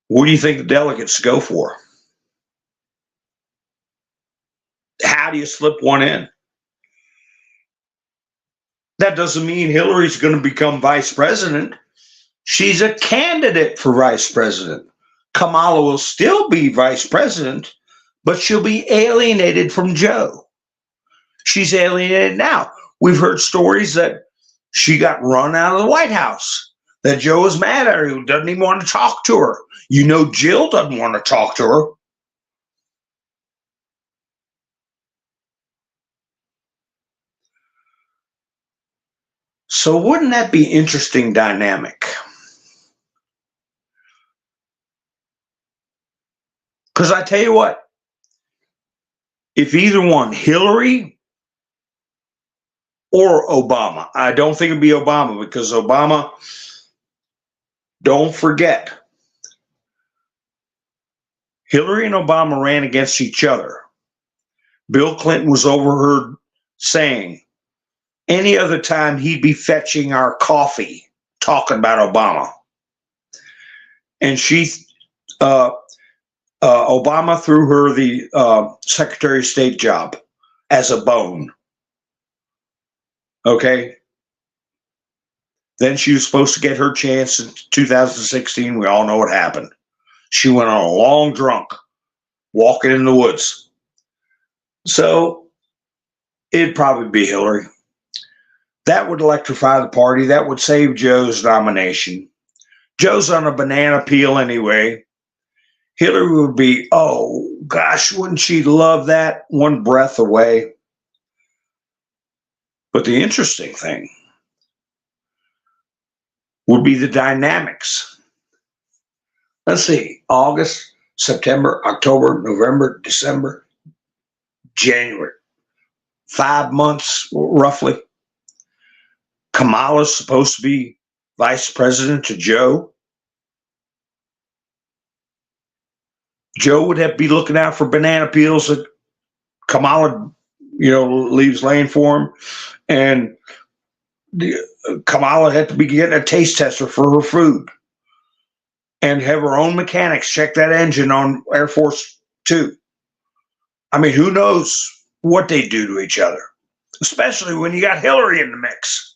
What do you think the delegates go for? How do you slip one in? That doesn't mean Hillary's going to become vice president. She's a candidate for vice president. Kamala will still be vice president, but she'll be alienated from Joe. She's alienated now. We've heard stories that she got run out of the White House, that Joe is mad at her, who doesn't even want to talk to her. You know, Jill doesn't want to talk to her. So wouldn't that be interesting dynamic? Because I tell you what, if either one, Hillary or Obama, I don't think it'd be Obama, because Obama, don't forget, Hillary and Obama ran against each other. Bill Clinton was overheard saying, any other time he'd be fetching our coffee, talking about Obama. And Obama threw her the Secretary of State job as a bone. Okay. Then she was supposed to get her chance in 2016. We all know what happened. She went on a long drunk, walking in the woods. So it'd probably be Hillary. That would electrify the party. That would save Joe's nomination. Joe's on a banana peel anyway. Hillary would be, oh gosh, wouldn't she love that? One breath away. But the interesting thing would be the dynamics. Let's see, August, September, October, November, December, January. 5 months, roughly. Kamala's supposed to be vice president to Joe. Joe would have to be looking out for banana peels that Kamala, leaves laying for him. And Kamala had to be getting a taste tester for her food and have her own mechanics check that engine on Air Force Two. I mean, who knows what they do to each other, especially when you got Hillary in the mix.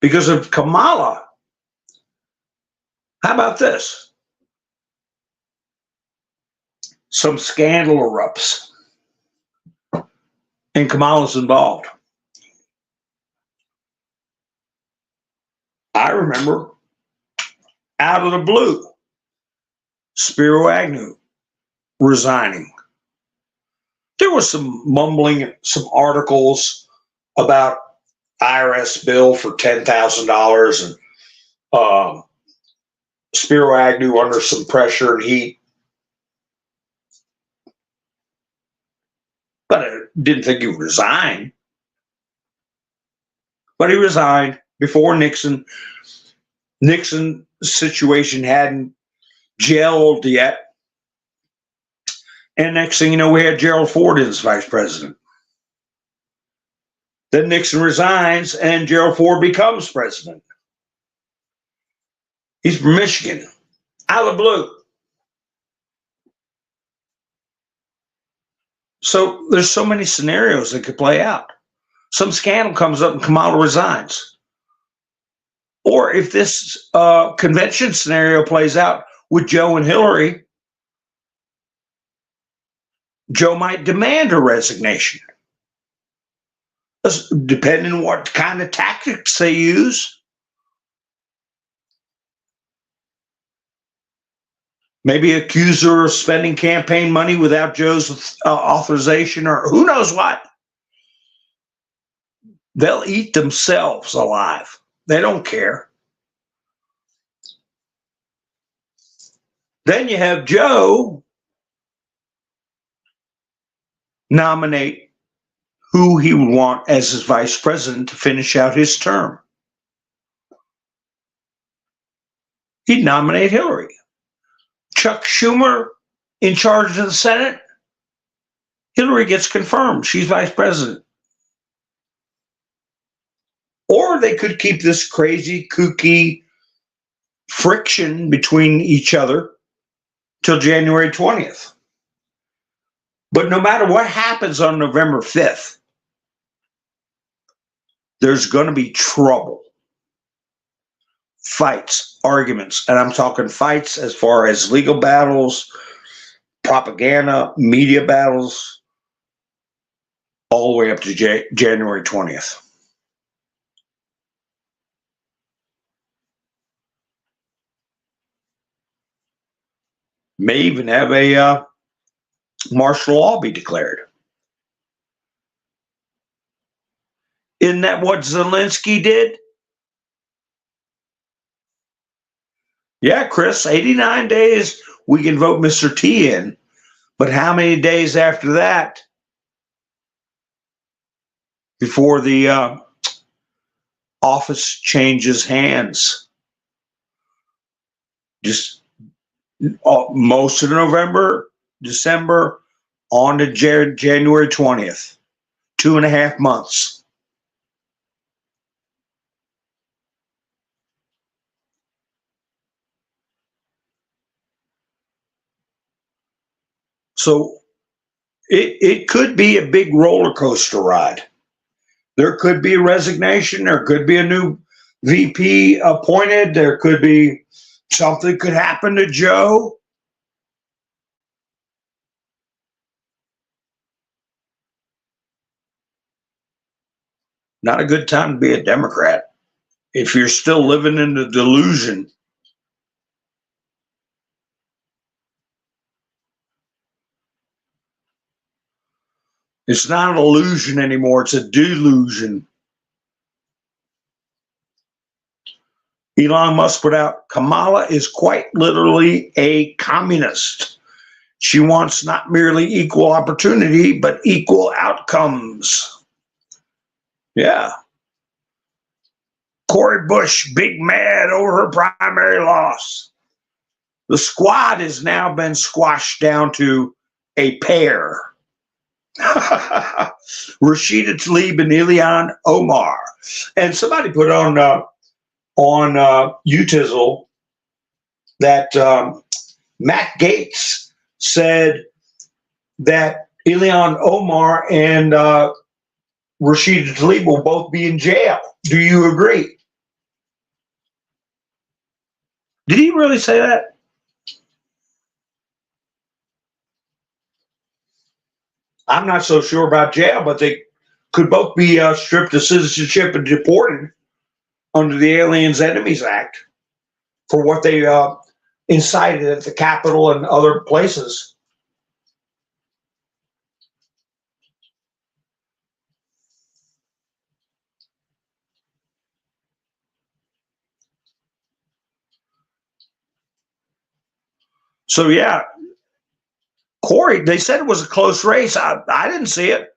Because of Kamala, how about this? Some scandal erupts and Kamala's involved. I remember out of the blue, Spiro Agnew resigning. There was some mumbling, some articles about IRS bill for $10,000 and Spiro Agnew under some pressure and heat. But I didn't think he would resign. But he resigned before Nixon. Nixon's situation hadn't gelled yet. And next thing you know, we had Gerald Ford as vice president. Then Nixon resigns and Gerald Ford becomes president. He's from Michigan, out of the blue. So there's so many scenarios that could play out. Some scandal comes up and Kamala resigns. Or if this convention scenario plays out with Joe and Hillary, Joe might demand her resignation. Depending on what kind of tactics they use. Maybe accuse her of spending campaign money without Joe's authorization, or who knows what. They'll eat themselves alive. They don't care. Then you have Joe nominate who he would want as his vice president to finish out his term. He'd nominate Hillary. Chuck Schumer in charge of the Senate. Hillary gets confirmed. She's vice president. Or they could keep this crazy, kooky friction between each other till January 20th. But no matter what happens on November 5th, there's going to be trouble, fights, arguments. And I'm talking fights as far as legal battles, propaganda, media battles, all the way up to January 20th. May even have a martial law be declared. Isn't that what Zelensky did? Yeah, Chris, 89 days we can vote Mr. T in, but how many days after that before the office changes hands? Just most of November, December, on to January 20th, 2.5 months. So it could be a big roller coaster ride. There could be a resignation. There could be a new VP appointed. There could be something could happen to Joe. Not a good time to be a Democrat if you're still living in the delusion. It's not an illusion anymore. It's a delusion. Elon Musk put out, Kamala is quite literally a communist. She wants not merely equal opportunity, but equal outcomes. Yeah. Cori Bush, big mad over her primary loss. The squad has now been squashed down to a pair. Rashida Tlaib and Ilhan Omar. And somebody put on Utizzle that Matt Gaetz said that Ilhan Omar and Rashida Tlaib will both be in jail. Do you agree? Did he really say that? I'm not so sure about jail, but they could both be stripped of citizenship and deported under the Aliens Enemies Act for what they incited at the Capitol and other places. So, yeah, Cori, they said it was a close race. I didn't see it.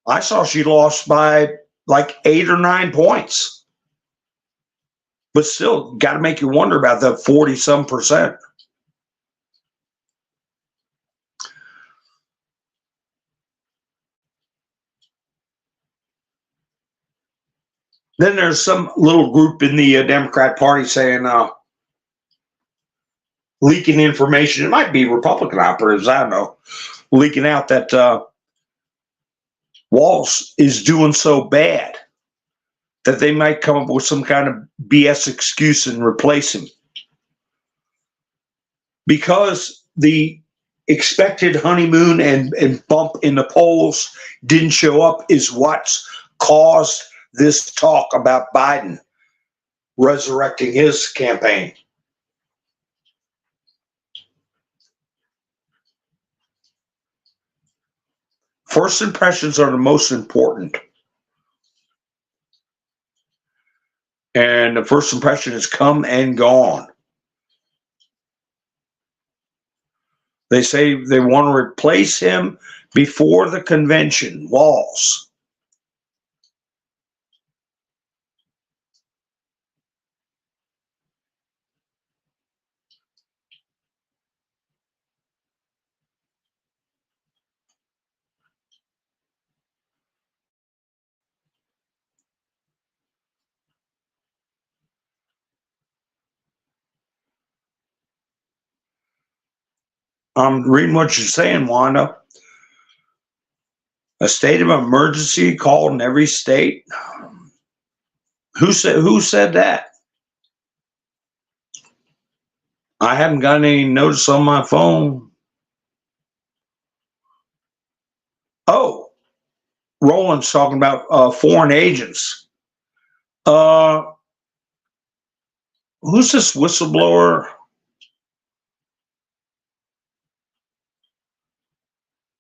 I saw she lost by like 8 or 9 points. But still, got to make you wonder about the 40-some percent. Then there's some little group in the Democrat Party saying, leaking information. It might be Republican operatives, I don't know, leaking out that Walz is doing so bad that they might come up with some kind of BS excuse and replace him. Because the expected honeymoon and bump in the polls didn't show up is what's caused this talk about Biden resurrecting his campaign. First impressions are the most important. And the first impression has come and gone. They say they want to replace him before the convention, Walz. I'm reading what you're saying, Wanda. A state of emergency called in every state. Who said that? I haven't got any notice on my phone. Oh, Roland's talking about foreign agents. Who's this whistleblower?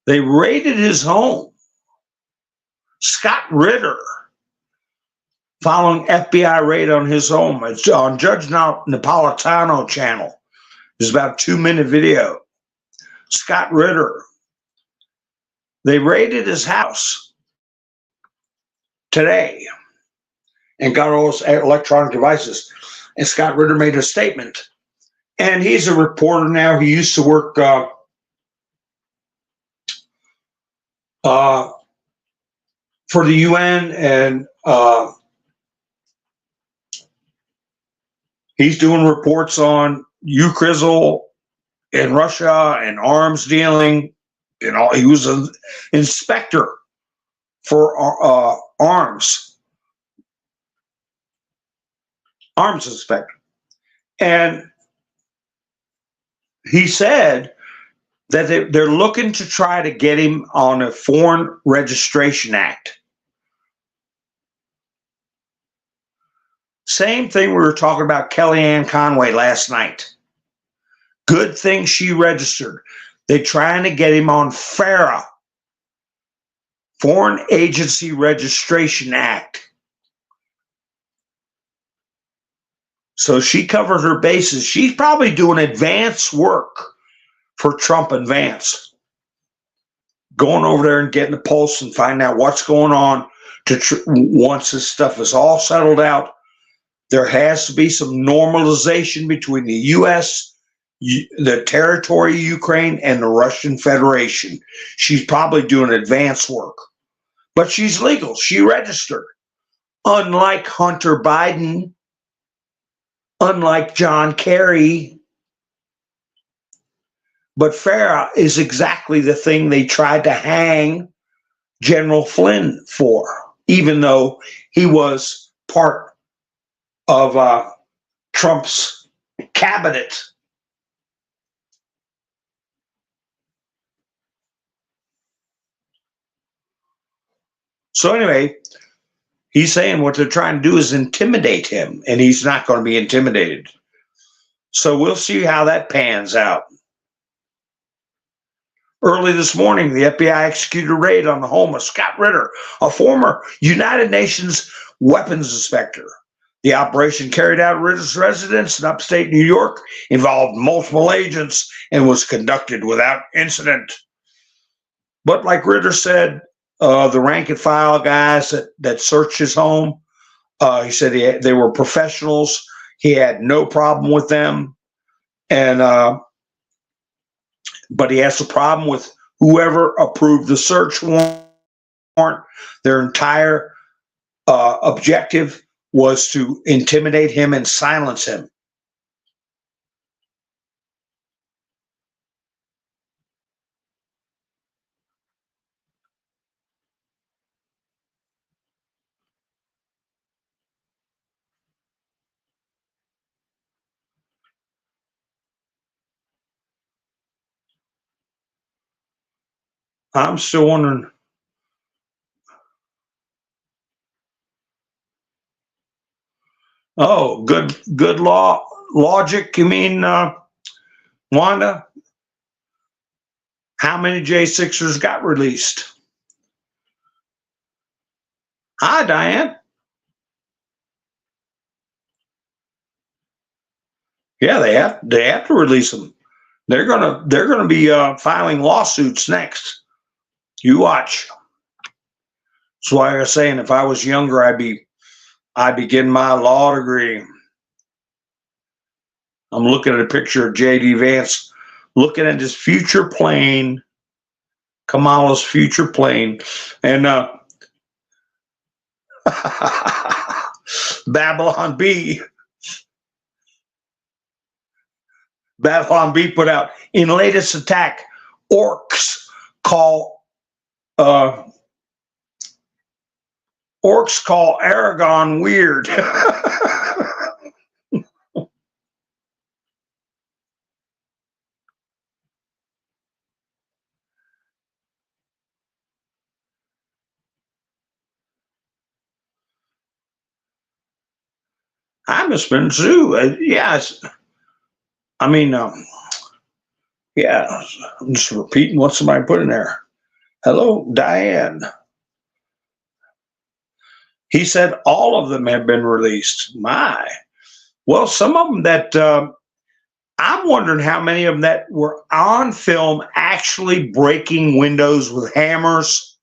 They raided his home. Scott Ritter, following FBI raid on his home. It's on Judge Napolitano channel. It's about a 2-minute video. Scott Ritter. They raided his house today and got all his electronic devices. And Scott Ritter made a statement. And he's a reporter now. He used to work for the UN, and he's doing reports on Ukrizel in Russia and arms dealing. And all. He was an inspector for arms inspector. And he said that they're looking to try to get him on a Foreign Registration Act. Same thing we were talking about Kellyanne Conway last night. Good thing she registered. They're trying to get him on FARA, Foreign Agency Registration Act. So she covered her bases. She's probably doing advance work for Trump and Vance, going over there and getting the pulse and finding out what's going on. Once this stuff is all settled out, there has to be some normalization between the U.S., the territory of Ukraine, and the Russian Federation. She's probably doing advance work, but she's legal. She registered. Unlike Hunter Biden, unlike John Kerry. But FARA is exactly the thing they tried to hang General Flynn for, even though he was part of Trump's cabinet. So anyway, he's saying what they're trying to do is intimidate him, and he's not going to be intimidated. So we'll see how that pans out. Early this morning, the FBI executed a raid on the home of Scott Ritter, a former United Nations weapons inspector. The operation, carried out at Ritter's residence in upstate New York, involved multiple agents and was conducted without incident. But like Ritter said, the rank and file guys that searched his home, he said they were professionals. He had no problem with them. And but he has a problem with whoever approved the search warrant. Their entire objective was to intimidate him and silence him. I'm still wondering. Oh, good logic. You mean, Wanda? How many J6ers got released? Hi, Diane. Yeah, they have to release them. They're gonna be filing lawsuits next. You watch. That's why I was saying if I was younger, I'd be getting my law degree. I'm looking at a picture of J.D. Vance, looking at his future plane, Kamala's future plane, and Babylon B. Battle on B put out, in latest attack, orcs call Aragon weird. I miss been too. Yes. I mean, yeah, I'm just repeating what somebody put in there. Hello, Diane. He said all of them have been released. My. Well, some of them that I'm wondering how many of them that were on film actually breaking windows with hammers.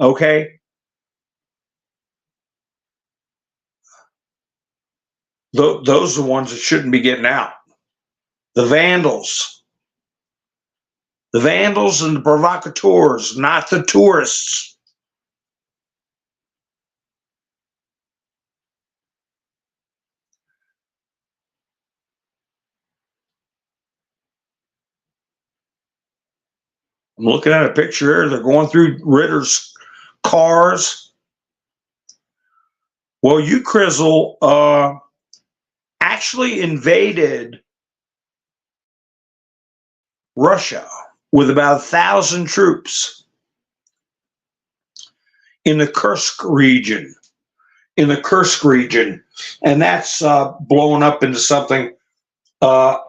Okay. Those are the ones that shouldn't be getting out. The vandals. The vandals and the provocateurs, not the tourists. I'm looking at a picture here. They're going through Ritter's cars. Well, Ukrizzle actually invaded Russia with about 1,000 troops in the Kursk region. And that's blown up into something. The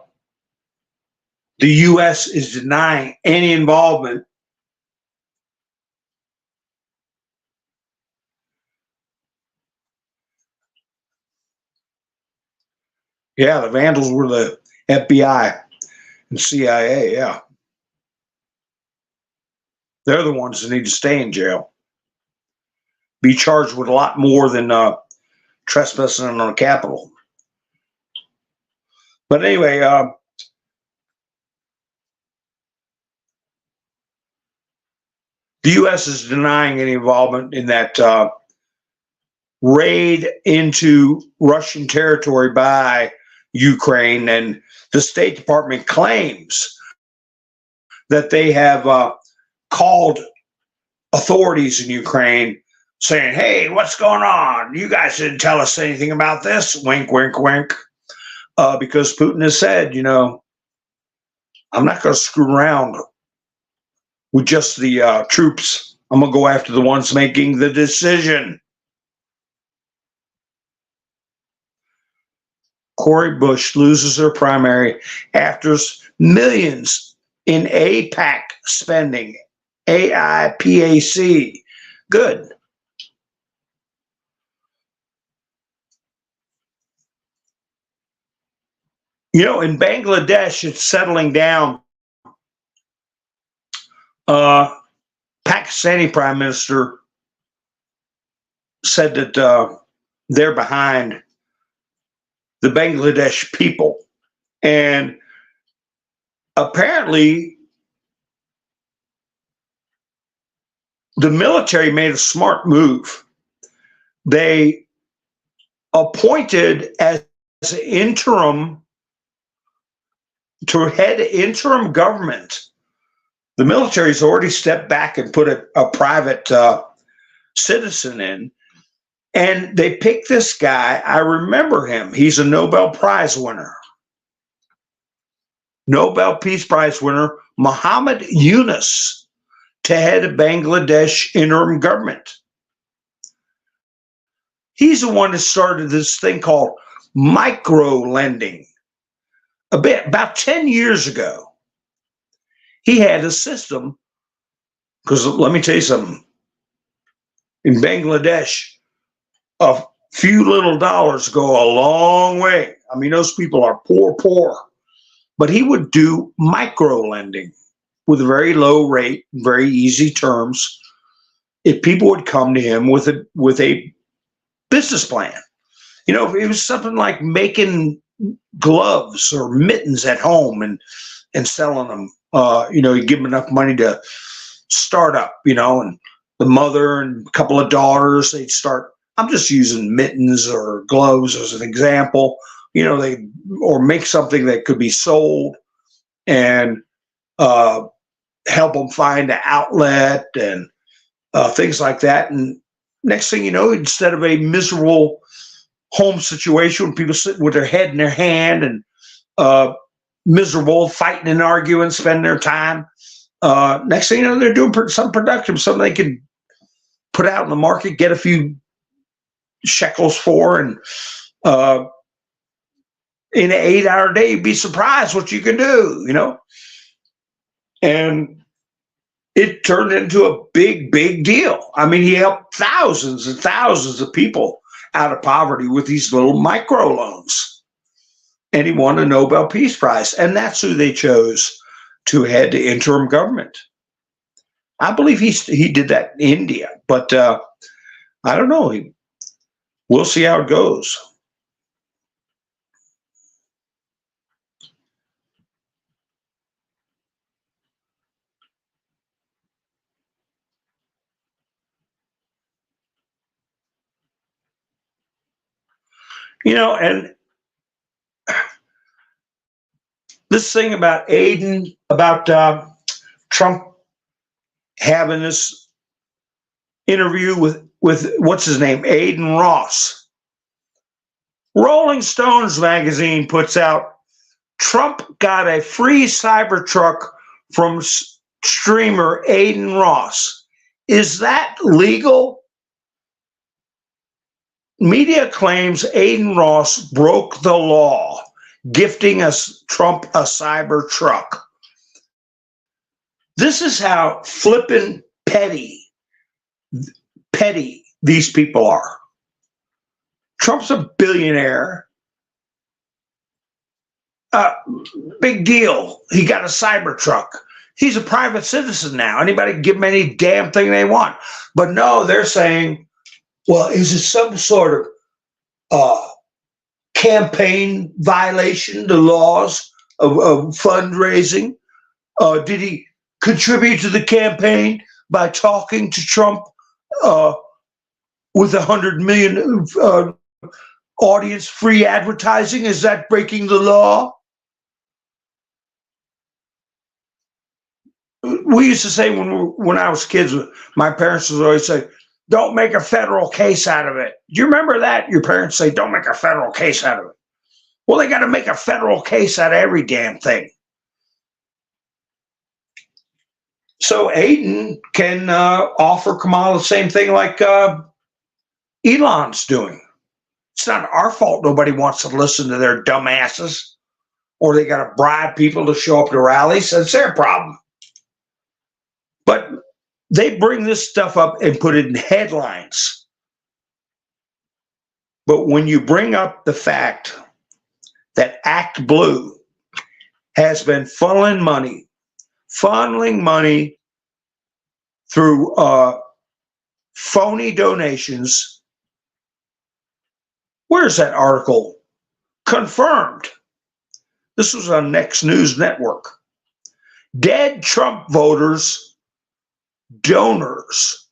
U.S. is denying any involvement. Yeah, the vandals were the FBI and CIA, yeah. They're the ones that need to stay in jail. Be charged with a lot more than trespassing on the Capitol. But anyway, the U.S. is denying any involvement in that raid into Russian territory by Ukraine, and the State Department claims that they have called authorities in Ukraine saying, hey, what's going on? You guys didn't tell us anything about this. Wink, wink, wink. Because Putin has said, you know, I'm not going to screw around with just the troops. I'm going to go after the ones making the decision. Cori Bush loses her primary after millions in AIPAC spending. AIPAC. Good. You know, in Bangladesh, it's settling down. Pakistani Prime Minister said that they're behind the Bangladesh people. And apparently, the military made a smart move. They appointed as interim, to head interim government. The military's already stepped back and put a private citizen in. And they picked this guy. I remember him. He's a Nobel Prize winner. Nobel Peace Prize winner, Muhammad Yunus, to head a Bangladesh interim government. He's the one that started this thing called micro lending. About 10 years ago, he had a system, because let me tell you something. In Bangladesh, a few little dollars go a long way. I mean, those people are poor. But he would do micro lending with a very low rate, very easy terms. If people would come to him with a business plan, you know, it was something like making gloves or mittens at home and selling them. You know, you give them enough money to start up, you know, and the mother and a couple of daughters, they'd start. I'm just using mittens or gloves as an example. You know, or make something that could be sold. and help them find an outlet and things like that. And next thing you know, instead of a miserable home situation when people sit with their head in their hand and miserable, fighting and arguing, spending their time, next thing you know, they're doing some productive, something they can put out in the market, get a few shekels for, and in an 8-hour day, you'd be surprised what you can do, you know? And it turned into a big, big deal. I mean, he helped thousands and thousands of people out of poverty with these little micro loans. And he won a Nobel Peace Prize. And that's who they chose to head the interim government. I believe he did that in India, but I don't know. We'll see how it goes. You know, and this thing about Aiden, about Trump having this interview with what's his name, Aiden Ross. Rolling Stones magazine puts out, Trump got a free Cybertruck from streamer Aiden Ross. Is that legal? Media claims Aiden Ross broke the law, gifting us Trump a Cybertruck. This is how flippin' petty these people are. Trump's a billionaire. Big deal. He got a Cybertruck. He's a private citizen now. Anybody can give him any damn thing they want. But no, they're saying, well, is it some sort of campaign violation, the laws of fundraising? Did he contribute to the campaign by talking to Trump with 100 million audience free advertising? Is that breaking the law? We used to say when I was kids, my parents would always say, don't make a federal case out of it. Do you remember that? Your parents say, don't make a federal case out of it. Well, they got to make a federal case out of every damn thing. So Aiden can offer Kamala the same thing like Elon's doing. It's not our fault nobody wants to listen to their dumb asses, or they got to bribe people to show up to rallies. That's their problem. But they bring this stuff up and put it in headlines. But when you bring up the fact that Act Blue has been funneling money through phony donations, where's that article? Confirmed. This was on Next News Network. Dead Trump voters, donors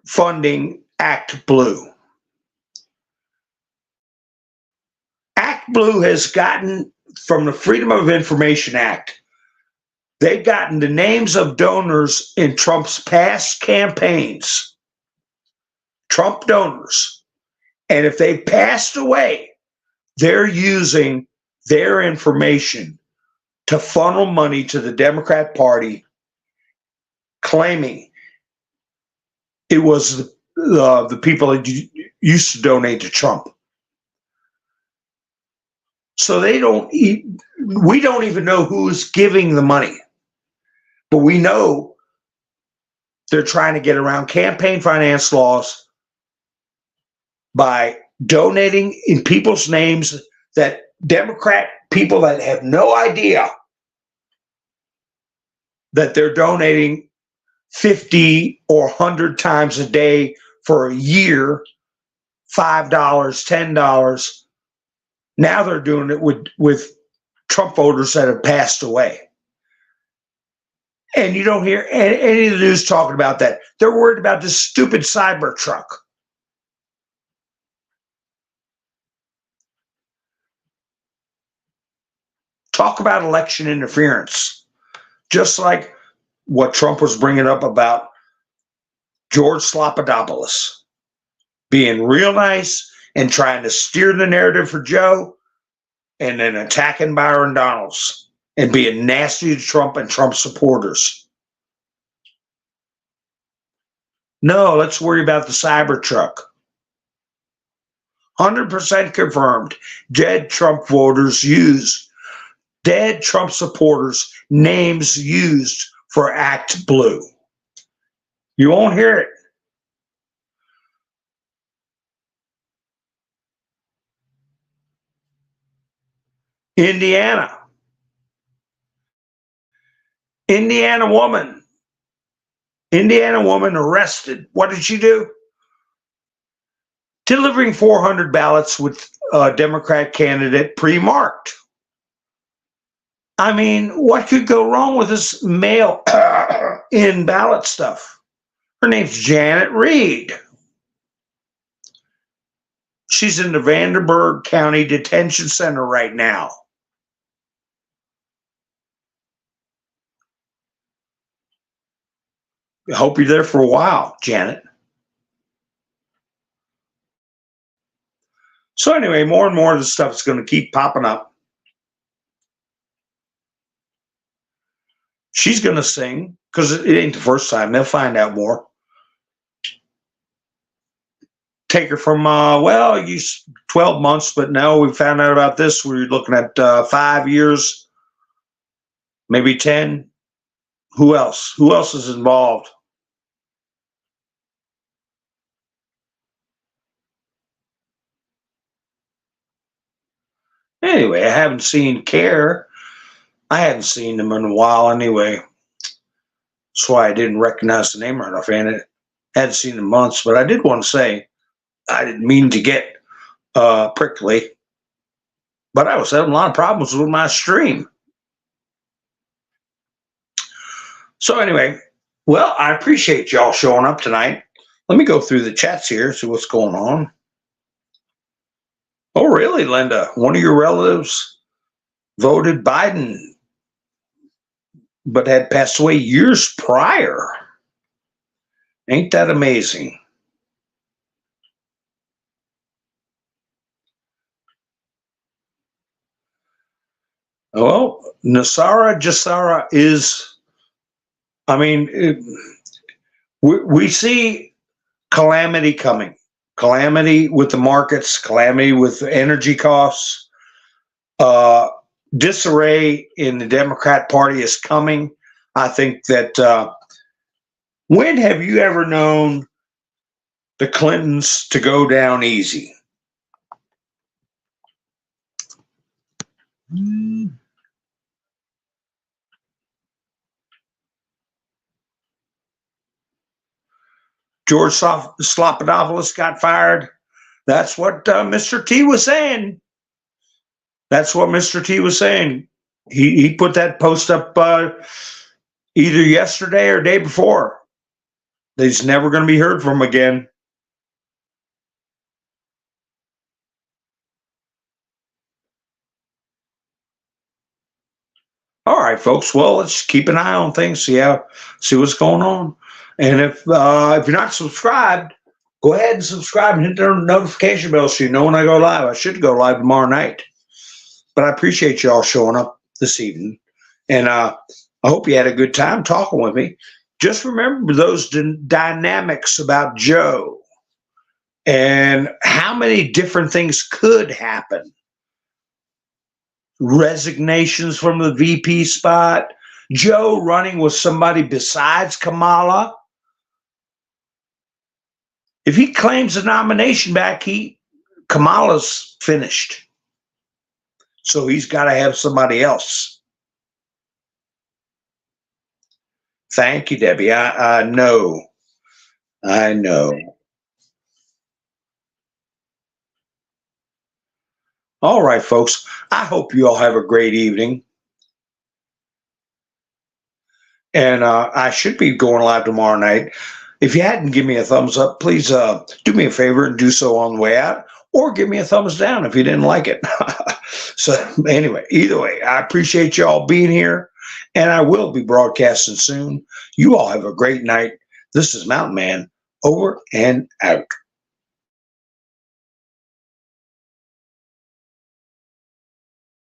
funding Act Blue. Act Blue has gotten, from the Freedom of Information Act, they've gotten the names of donors in Trump's past campaigns, Trump donors. And if they passed away, they're using their information to funnel money to the Democrat Party, claiming it was the people that used to donate to Trump. So we don't even know who is giving the money, but we know they're trying to get around campaign finance laws by donating in people's names, that Democrat people that have no idea that they're donating 50 or 100 times a day for a year, $5, $10. Now they're doing it with Trump voters that have passed away. And you don't hear any of the news talking about that. They're worried about this stupid Cybertruck. Talk about election interference. Just like what Trump was bringing up about George Slopadopoulos being real nice and trying to steer the narrative for Joe, and then attacking Byron Donalds and being nasty to Trump and Trump supporters. No, let's worry about the Cybertruck. 100% confirmed. Dead Trump voters used, dead Trump supporters, names used for Act Blue. You won't hear it. Indiana woman arrested. What did she do? Delivering 400 ballots with a Democrat candidate pre-marked. I mean, what could go wrong with this mail in ballot stuff? Her name's Janet Reed. She's in the Vanderburgh County Detention Center right now. I hope you're there for a while, Janet. So anyway, more and more of this stuff is going to keep popping up. She's going to sing, because it ain't the first time. They'll find out more. Take her from, 12 months, but now we found out about this. We're looking at 5 years, maybe 10. Who else? Who else is involved? Anyway, I haven't seen CARE. I hadn't seen them in a while anyway. That's why I didn't recognize the name right off. And I hadn't seen them in months, but I did want to say, I didn't mean to get prickly, but I was having a lot of problems with my stream. So anyway, well, I appreciate y'all showing up tonight. Let me go through the chats here, see what's going on. Oh, really, Linda? One of your relatives voted Biden, but had passed away years prior. Ain't that amazing? Well, Nasara Jassara is, we see calamity coming. Calamity with the markets, calamity with energy costs. Disarray in the Democrat Party is coming. I think that when have you ever known the Clintons to go down easy? George Slopadopoulos got fired. That's what Mr. T was saying. That's what Mr. T was saying. He put that post up either yesterday or day before. He's never going to be heard from again. All right, folks. Well, let's keep an eye on things, see what's going on. And if you're not subscribed, go ahead and subscribe and hit the notification bell so you know when I go live. I should go live tomorrow night. But I appreciate y'all showing up this evening. And I hope you had a good time talking with me. Just remember those dynamics about Joe and how many different things could happen. Resignations from the VP spot, Joe running with somebody besides Kamala. If he claims the nomination back, Kamala's finished. So he's got to have somebody else. Thank you, Debbie. I know. I know. All right, folks. I hope you all have a great evening. And I should be going live tomorrow night. If you hadn't given me a thumbs up, please do me a favor and do so on the way out. Or give me a thumbs down if you didn't like it. So anyway, either way, I appreciate you all being here, and I will be broadcasting soon. You all have a great night. This is Mountain Man, over and out.